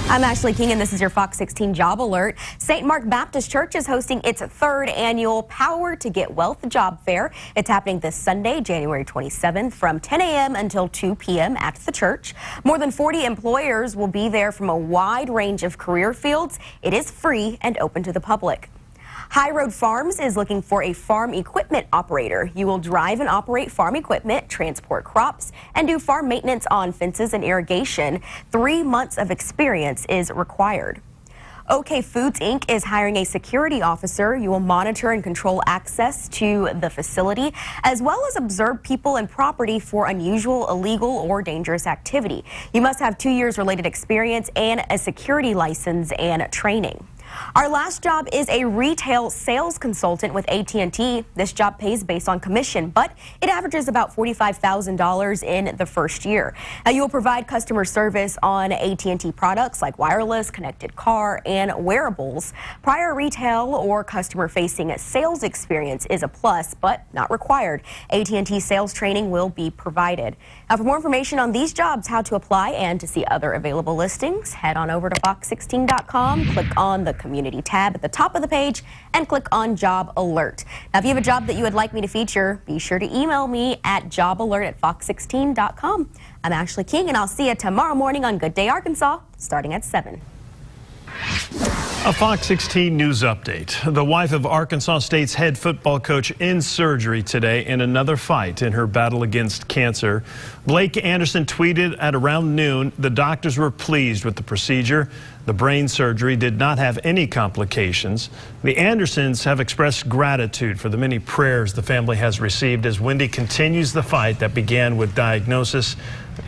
[SPEAKER 24] I'm Ashley King, and this is your Fox 16 Job Alert. St. Mark Baptist Church is hosting its 3rd annual Power to Get Wealth Job Fair. It's happening this Sunday, January 27th, from 10 a.m. until 2 p.m. at the church. More than 40 employers will be there from a wide range of career fields. It is free and open to the public. High Road Farms is looking for a farm equipment operator. You will drive and operate farm equipment, transport crops, and do farm maintenance on fences and irrigation. 3 months of experience is required. OK Foods, Inc. is hiring a security officer. You will monitor and control access to the facility, as well as observe people and property for unusual, illegal, or dangerous activity. You must have 2 years related experience and a security license and training. Our last job is a retail sales consultant with AT&T. This job pays based on commission, but it averages about $45,000 in the first year. Now, you will provide customer service on AT&T products like wireless, connected car, and wearables. Prior retail or customer-facing sales experience is a plus, but not required. AT&T sales training will be provided. Now, for more information on these jobs, how to apply, and to see other available listings, head on over to Fox16.com, click on the Community tab at the top of the page, and click on Job Alert. Now, if you have a job that you would like me to feature, be sure to email me at jobalert@fox16.com. I'm Ashley King, and I'll see you tomorrow morning on Good Day Arkansas, starting at 7.
[SPEAKER 3] A Fox 16 news update. The wife of Arkansas State's head football coach in surgery today in another fight in her battle against cancer. Blake Anderson tweeted at around noon, the doctors were pleased with the procedure. The brain surgery did not have any complications. The Andersons have expressed gratitude for the many prayers the family has received as Wendy continues the fight that began with diagnosis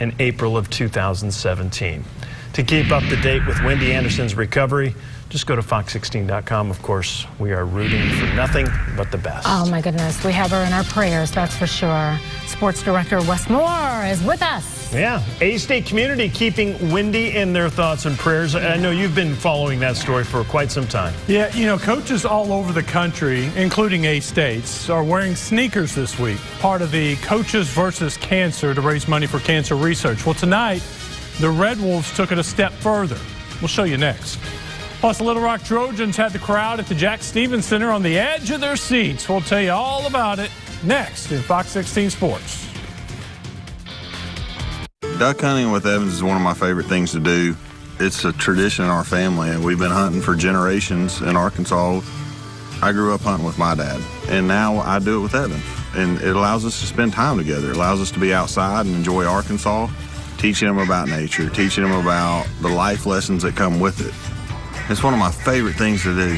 [SPEAKER 3] in April of 2017. To keep up to date with Wendy Anderson's recovery, just go to Fox16.com. Of course, we are rooting for nothing but the best.
[SPEAKER 4] Oh, my goodness. We have her in our prayers, that's for sure. Sports Director Wes Moore is with us.
[SPEAKER 3] Yeah, A-State community keeping Wendy in their thoughts and prayers. I know you've been following that story for quite some time.
[SPEAKER 8] Yeah, you know, coaches all over the country, including A-States, are wearing sneakers this week, part of the Coaches versus Cancer to raise money for cancer research. Well, tonight, the Red Wolves took it a step further. We'll show you next. Plus, the Little Rock Trojans had the crowd at the Jack Stevens Center on the edge of their seats. We'll tell you all about it next in Fox 16 Sports.
[SPEAKER 9] Duck hunting with Evans is one of my favorite things to do. It's a tradition in our family, and we've been hunting for generations in Arkansas. I grew up hunting with my dad, and now I do it with Evans. And it allows us to spend time together. It allows us to be outside and enjoy Arkansas, teaching them about nature, teaching them about the life lessons that come with it. It's one of my favorite things to do.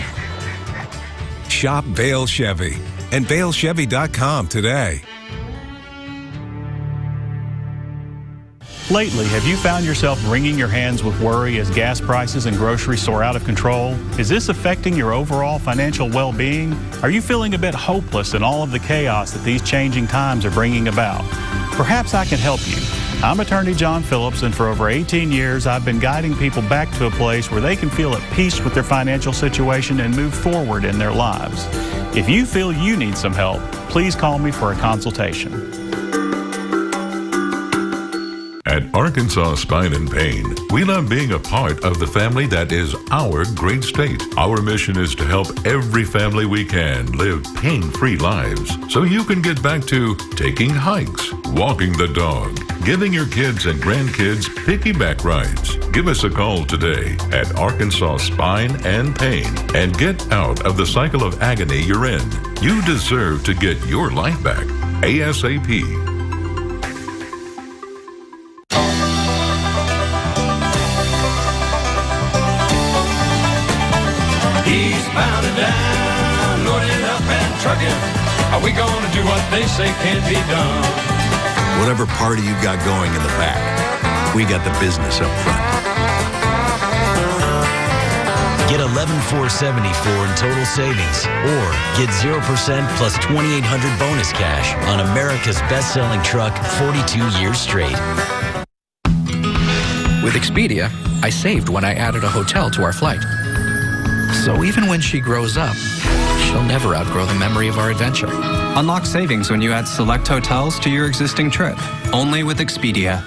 [SPEAKER 10] Shop Bale Chevy and BaleChevy.com today.
[SPEAKER 11] Lately, have you found yourself wringing your hands with worry as gas prices and groceries soar out of control? Is this affecting your overall financial well-being? Are you feeling a bit hopeless in all of the chaos that these changing times are bringing about? Perhaps I can help you. I'm attorney John Phillips, and for over 18 years, I've been guiding people back to a place where they can feel at peace with their financial situation and move forward in their lives. If you feel you need some help, please call me for a consultation.
[SPEAKER 13] At Arkansas Spine and Pain, we love being a part of the family that is our great state. Our mission is to help every family we can live pain-free lives so you can get back to taking hikes, walking the dog, giving your kids and grandkids piggyback rides. Give us a call today at Arkansas Spine and Pain and get out of the cycle of agony you're in. You deserve to get your life back ASAP.
[SPEAKER 15] Eastbound and down, loaded up and trucking. Are we gonna do what they say can't be done?
[SPEAKER 16] Whatever party you got going in the back, we got the business up front.
[SPEAKER 17] Get $11,474 in total savings, or get 0% plus $2,800 bonus cash on America's best-selling truck 42 years straight.
[SPEAKER 2] With Expedia, I saved when I added a hotel to our flight. So even when she grows up, she'll never outgrow the memory of our adventure.
[SPEAKER 5] Unlock savings when you add select hotels to your existing trip. Only with Expedia.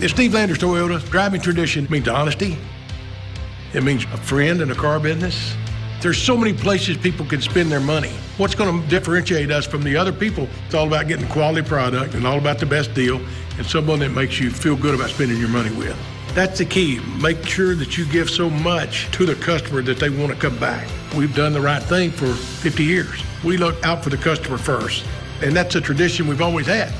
[SPEAKER 7] At Steve Landers Toyota, driving tradition means honesty. It means a friend in the car business. There's so many places people can spend their money. What's going to differentiate us from the other people? It's all about getting a quality product and all about the best deal and someone that makes you feel good about spending your money with. That's the key. Make sure that you give so much to the customer that they want to come back. We've done the right thing for 50 years. We look out for the customer first, and that's a tradition we've always had.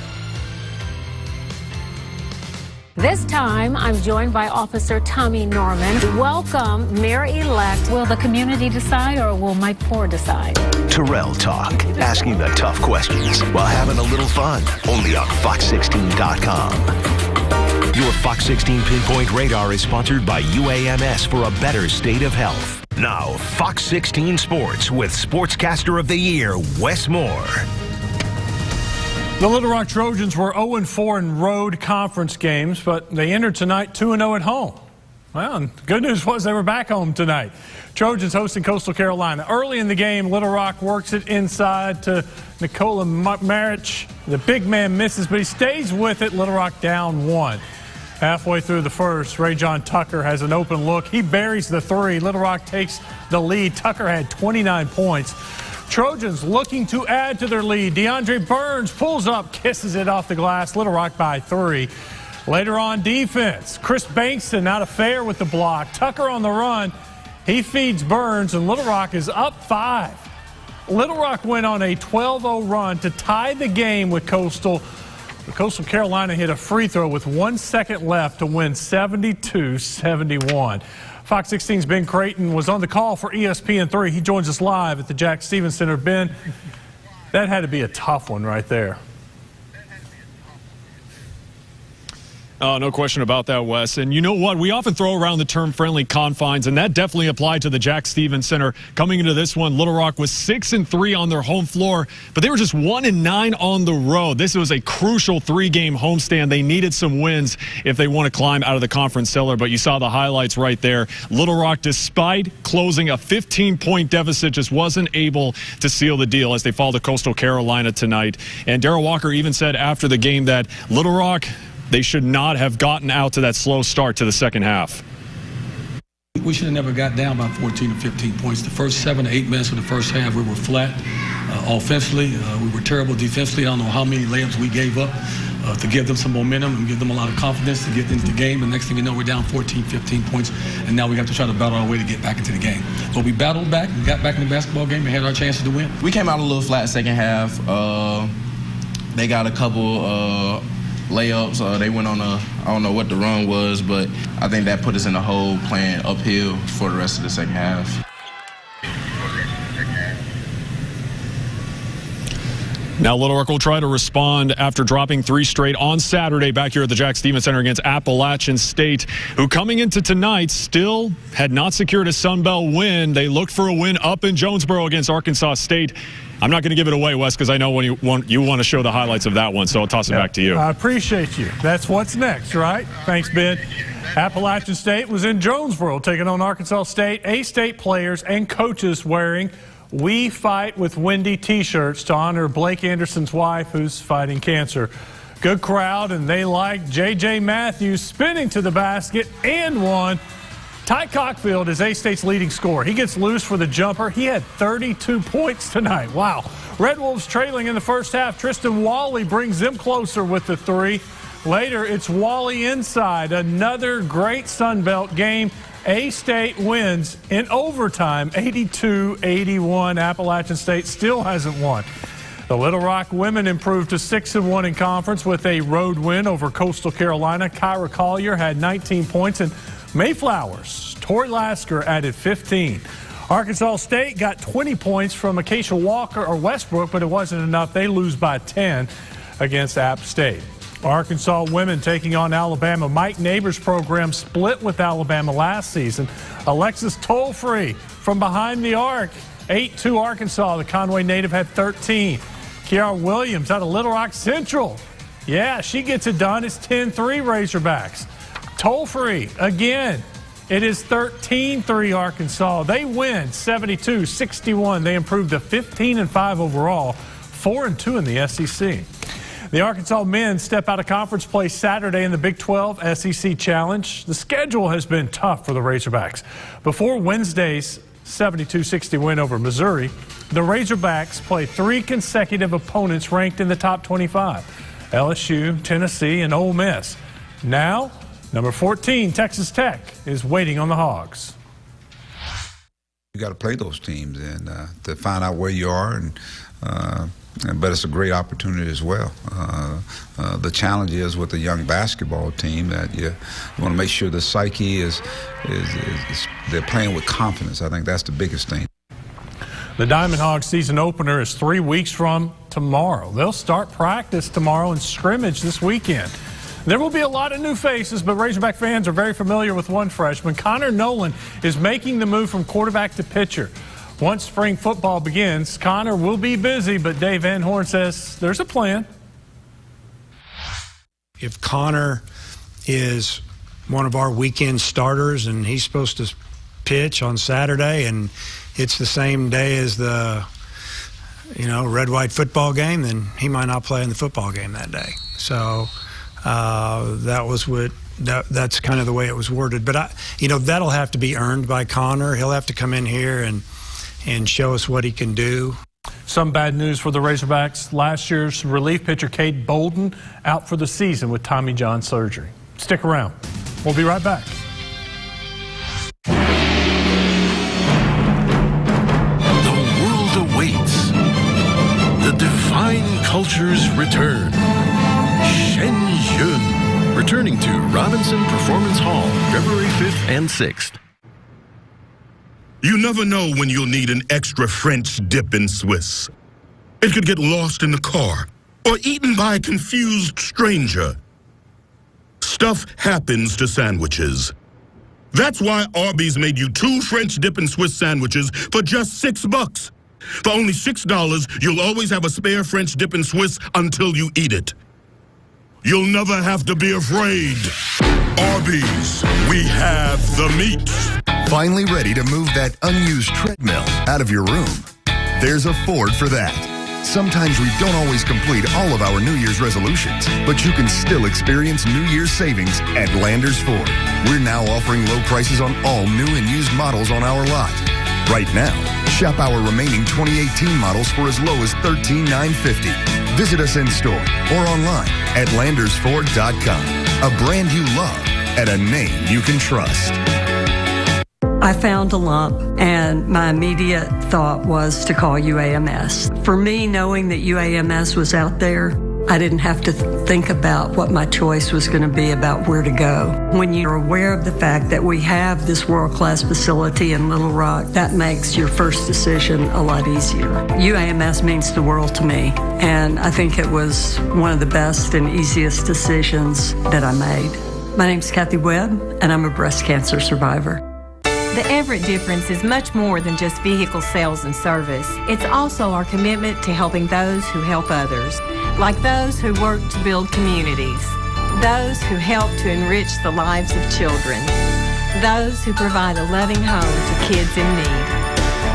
[SPEAKER 4] This time, I'm joined by Officer Tommy Norman. Welcome, Mayor-elect. Will the community decide or will Mike Poore decide?
[SPEAKER 6] Terrell Talk, asking the tough questions while having a little fun. Only on Fox16.com. Your Fox 16 Pinpoint Radar is sponsored by UAMS for a better state of health. Now, Fox 16 Sports with Sportscaster of the Year, Wes Moore.
[SPEAKER 8] The Little Rock Trojans were 0-4 in road conference games, but they entered tonight 2-0 at home. Well, and the good news was they were back home tonight. Trojans hosting Coastal Carolina. Early in the game, Little Rock works it inside to Nikola Maric. The big man misses, but he stays with it. Little Rock down 1. Halfway through the first, Ray John Tucker has an open look. He buries the 3. Little Rock takes the lead. Tucker had 29 points. Trojans looking to add to their lead. DeAndre Burns pulls up, kisses it off the glass. Little Rock by 3. Later on defense, Chris Bankston not a fair with the block. Tucker on the run. He feeds Burns, and Little Rock is up 5. Little Rock went on a 12-0 run to tie the game with Coastal. Coastal Carolina hit a free throw with 1 second left to win 72-71. Fox 16's Ben Creighton was on the call for ESPN3. He joins us live at the Jack Stevens Center. Ben, that had to be a tough one right there.
[SPEAKER 12] No question about that, Wes. And you know what? We often throw around the term friendly confines, and that definitely applied to the Jack Stevens Center. Coming into this one, Little Rock was 6-3 on their home floor, but they were just 1-9 on the road. This was a crucial 3-game homestand. They needed some wins if they want to climb out of the conference cellar, but you saw the highlights right there. Little Rock, despite closing a 15-point deficit, just wasn't able to seal the deal as they fall to Coastal Carolina tonight. And Darrell Walker even said after the game that Little Rock, they should not have gotten out to that slow start to the second half.
[SPEAKER 14] We should have never got down by 14 or 15 points. The first 7 to 8 minutes of the first half, we were flat offensively. We were terrible defensively. I don't know how many layups we gave up to give them some momentum and give them a lot of confidence to get into the game. And next thing you know, we're down 14, 15 points, and now we have to try to battle our way to get back into the game. But we battled back and got back in the basketball game and had our chances to win.
[SPEAKER 18] We came out a little flat second half. They got a couple layups. They went on I don't know what the run was, but I think that put us in a hole playing uphill for the rest of the second half.
[SPEAKER 12] Now Little Rock will try to respond after dropping 3 straight on Saturday back here at the Jack Stevens Center against Appalachian State, who coming into tonight still had not secured a Sun Belt win. They looked for a win up in Jonesboro against Arkansas State. I'm not going to give it away, Wes, because I know when you want to show the highlights of that one, so I'll toss it back to you.
[SPEAKER 8] I appreciate you. That's what's next, right? Thanks, Ben. Appalachian State was in Jonesboro taking on Arkansas State. A-State players and coaches wearing "We Fight with Wendy" t-shirts to honor Blake Anderson's wife who's fighting cancer. Good crowd, and they liked J.J. Matthews spinning to the basket and one. Ty Cockfield is A-State's leading scorer. He gets loose for the jumper. He had 32 points tonight. Wow. Red Wolves trailing in the first half. Tristan Wally brings them closer with the 3. Later, it's Wally inside. Another great Sun Belt game. A-State wins in overtime, 82-81. Appalachian State still hasn't won. The Little Rock women improved to 6-1 in conference with a road win over Coastal Carolina. Kyra Collier had 19 points, and Mayflowers, Tori Lasker added 15. Arkansas State got 20 points from Acacia Walker or Westbrook, but it wasn't enough. They lose by 10 against App State. Arkansas women taking on Alabama. Mike Neighbors' program split with Alabama last season. Alexis Toll-Free from behind the arc, 8-2 Arkansas. The Conway native had 13. Kiara Williams out of Little Rock Central. Yeah, she gets it done. It's 10-3 Razorbacks. Toll-free again. It is 13-3 Arkansas. They win 72-61. They improved to 15-5 overall, 4-2 in the SEC. The Arkansas men step out of conference play Saturday in the Big 12 SEC Challenge. The schedule has been tough for the Razorbacks. Before Wednesday's 72-60 win over Missouri, the Razorbacks play 3 consecutive opponents ranked in the top 25: LSU, Tennessee, and Ole Miss. Now, number 14, Texas Tech, is waiting on the Hogs.
[SPEAKER 19] You got to play those teams and to find out where you are, but it's a great opportunity as well. The challenge is with the young basketball team that you want to make sure the psyche is they're playing with confidence. I think that's the biggest thing.
[SPEAKER 8] The Diamond Hogs season opener is 3 weeks from tomorrow. They'll start practice tomorrow and scrimmage this weekend. There will be a lot of new faces, but Razorback fans are very familiar with one freshman. Connor Nolan is making the move from quarterback to pitcher. Once spring football begins, Connor will be busy, but Dave Van Horn says there's a plan.
[SPEAKER 20] If Connor is one of our weekend starters and he's supposed to pitch on Saturday and it's the same day as the red-white football game, then he might not play in the football game that day. So that's kind of the way it was worded. But that'll have to be earned by Connor. He'll have to come in here and show us what he can do.
[SPEAKER 8] Some bad news for the Razorbacks. Last year's relief pitcher Cade Bolden out for the season with Tommy John surgery. Stick around. We'll be right back.
[SPEAKER 6] The world awaits. The Define Culture's return. Shenzhen, returning to Robinson Performance Hall, February 5th and 6th.
[SPEAKER 21] You never know when you'll need an extra French dip in Swiss. It could get lost in the car or eaten by a confused stranger. Stuff happens to sandwiches. That's why Arby's made you 2 French dip and Swiss sandwiches for just $6. For only $6, you'll always have a spare French dip and Swiss until you eat it. You'll never have to be afraid. Arby's, we have the meat.
[SPEAKER 22] Finally ready to move that unused treadmill out of your room? There's a Ford for that. Sometimes we don't always complete all of our New Year's resolutions, but you can still experience New Year's savings at Landers Ford. We're now offering low prices on all new and used models on our lot. Right now, shop our remaining 2018 models for as low as $13,950. Visit us in store or online at landersford.com. A brand you love at a name you can trust.
[SPEAKER 23] I found a lump, and my immediate thought was to call UAMS. For me, knowing that UAMS was out there, I didn't have to think about what my choice was going to be about where to go. When you're aware of the fact that we have this world-class facility in Little Rock, that makes your first decision a lot easier. UAMS means the world to me, and I think it was one of the best and easiest decisions that I made. My name's Kathy Webb, and I'm a breast cancer survivor.
[SPEAKER 25] The Everett difference is much more than just vehicle sales and service. It's also our commitment to helping those who help others, like those who work to build communities, those who help to enrich the lives of children, those who provide a loving home to kids in need,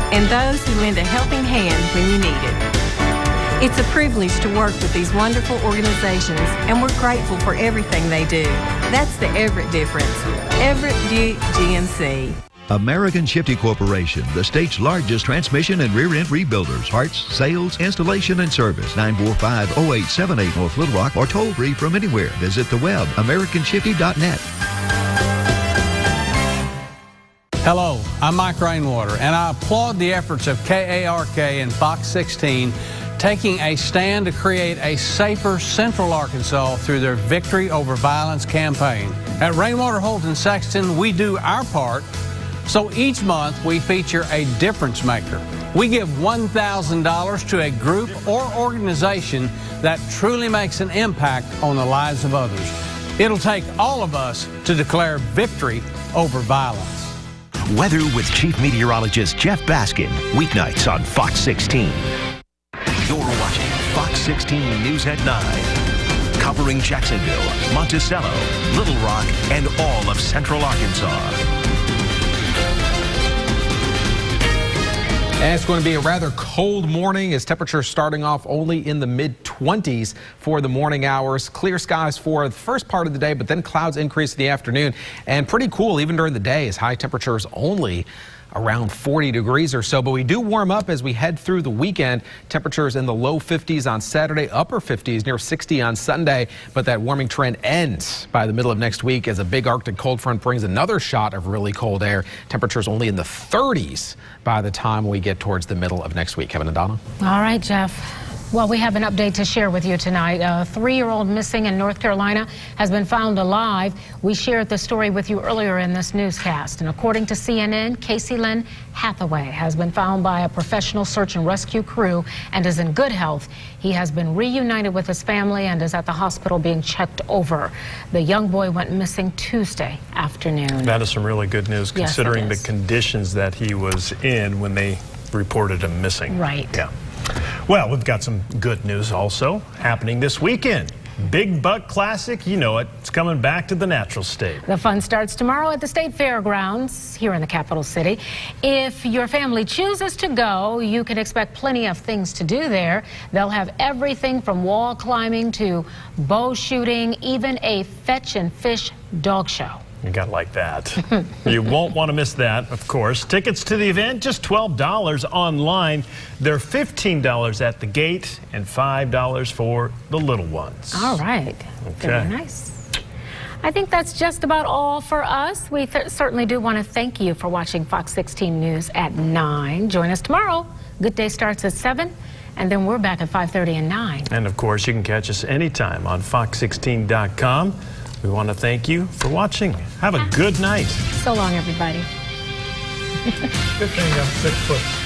[SPEAKER 25] and those who lend a helping hand when you need it. It's a privilege to work with these wonderful organizations, and we're grateful for everything they do. That's the Everett difference. Everett Buick GMC.
[SPEAKER 26] American Shifty Corporation, the state's largest transmission and rear end rebuilders. Parts, sales, installation, and service. 945-0878 North Little Rock or toll free from anywhere. Visit the web, AmericanShifty.net.
[SPEAKER 27] Hello, I'm Mike Rainwater, and I applaud the efforts of KARK and Fox 16 taking a stand to create a safer Central Arkansas through their Victory Over Violence campaign. At Rainwater, Holt, and Sexton, we do our part. So each month we feature a difference maker. We give $1,000 to a group or organization that truly makes an impact on the lives of others. It'll take all of us to declare victory over violence.
[SPEAKER 6] Weather with Chief Meteorologist Jeff Baskin, weeknights on Fox 16. You're watching Fox 16 News at 9. covering Jacksonville, Monticello, Little Rock, and all of Central Arkansas.
[SPEAKER 1] And it's going to be a rather cold morning as temperatures starting off only in the mid-20s for the morning hours. Clear skies for the first part of the day, but then clouds increase in the afternoon. And pretty cool even during the day as high temperatures only around 40 degrees or so. But we do warm up as we head through the weekend. Temperatures in the low 50s on Saturday, upper 50s, near 60 on Sunday. But that warming trend ends by the middle of next week as a big Arctic cold front brings another shot of really cold air. Temperatures only in the 30s by the time we get towards the middle of next week. Kevin and Donna.
[SPEAKER 4] All right, Jeff. Well, we have an update to share with you tonight. A 3-year-old missing in North Carolina has been found alive. We shared the story with you earlier in this newscast. And according to CNN, Casey Lynn Hathaway has been found by a professional search and rescue crew and is in good health. He has been reunited with his family and is at the hospital being checked over. The young boy went missing Tuesday afternoon.
[SPEAKER 3] That is some really good news considering the conditions that he was in when they reported him missing.
[SPEAKER 4] Right.
[SPEAKER 3] Yeah. Well, we've got some good news also happening this weekend. Big Buck Classic, you know it. It's coming back to the natural state.
[SPEAKER 4] The fun starts tomorrow at the State Fairgrounds here in the capital city. If your family chooses to go, you can expect plenty of things to do there. They'll have everything from wall climbing to bow shooting, even a fetch and fish dog show.
[SPEAKER 3] You got to like that. You won't want to miss that, of course. Tickets to the event, just $12 online. They're $15 at the gate and $5 for the little ones.
[SPEAKER 4] All right.
[SPEAKER 3] Okay.
[SPEAKER 4] Very nice. I think that's just about all for us. We certainly do want to thank you for watching Fox 16 News at 9. Join us tomorrow. Good Day starts at 7, and then we're back at 5:30 and 9.
[SPEAKER 3] And, of course, you can catch us anytime on Fox16.com. We want to thank you for watching. Have a good night.
[SPEAKER 4] So long, everybody.
[SPEAKER 8] Good thing I'm 6 foot.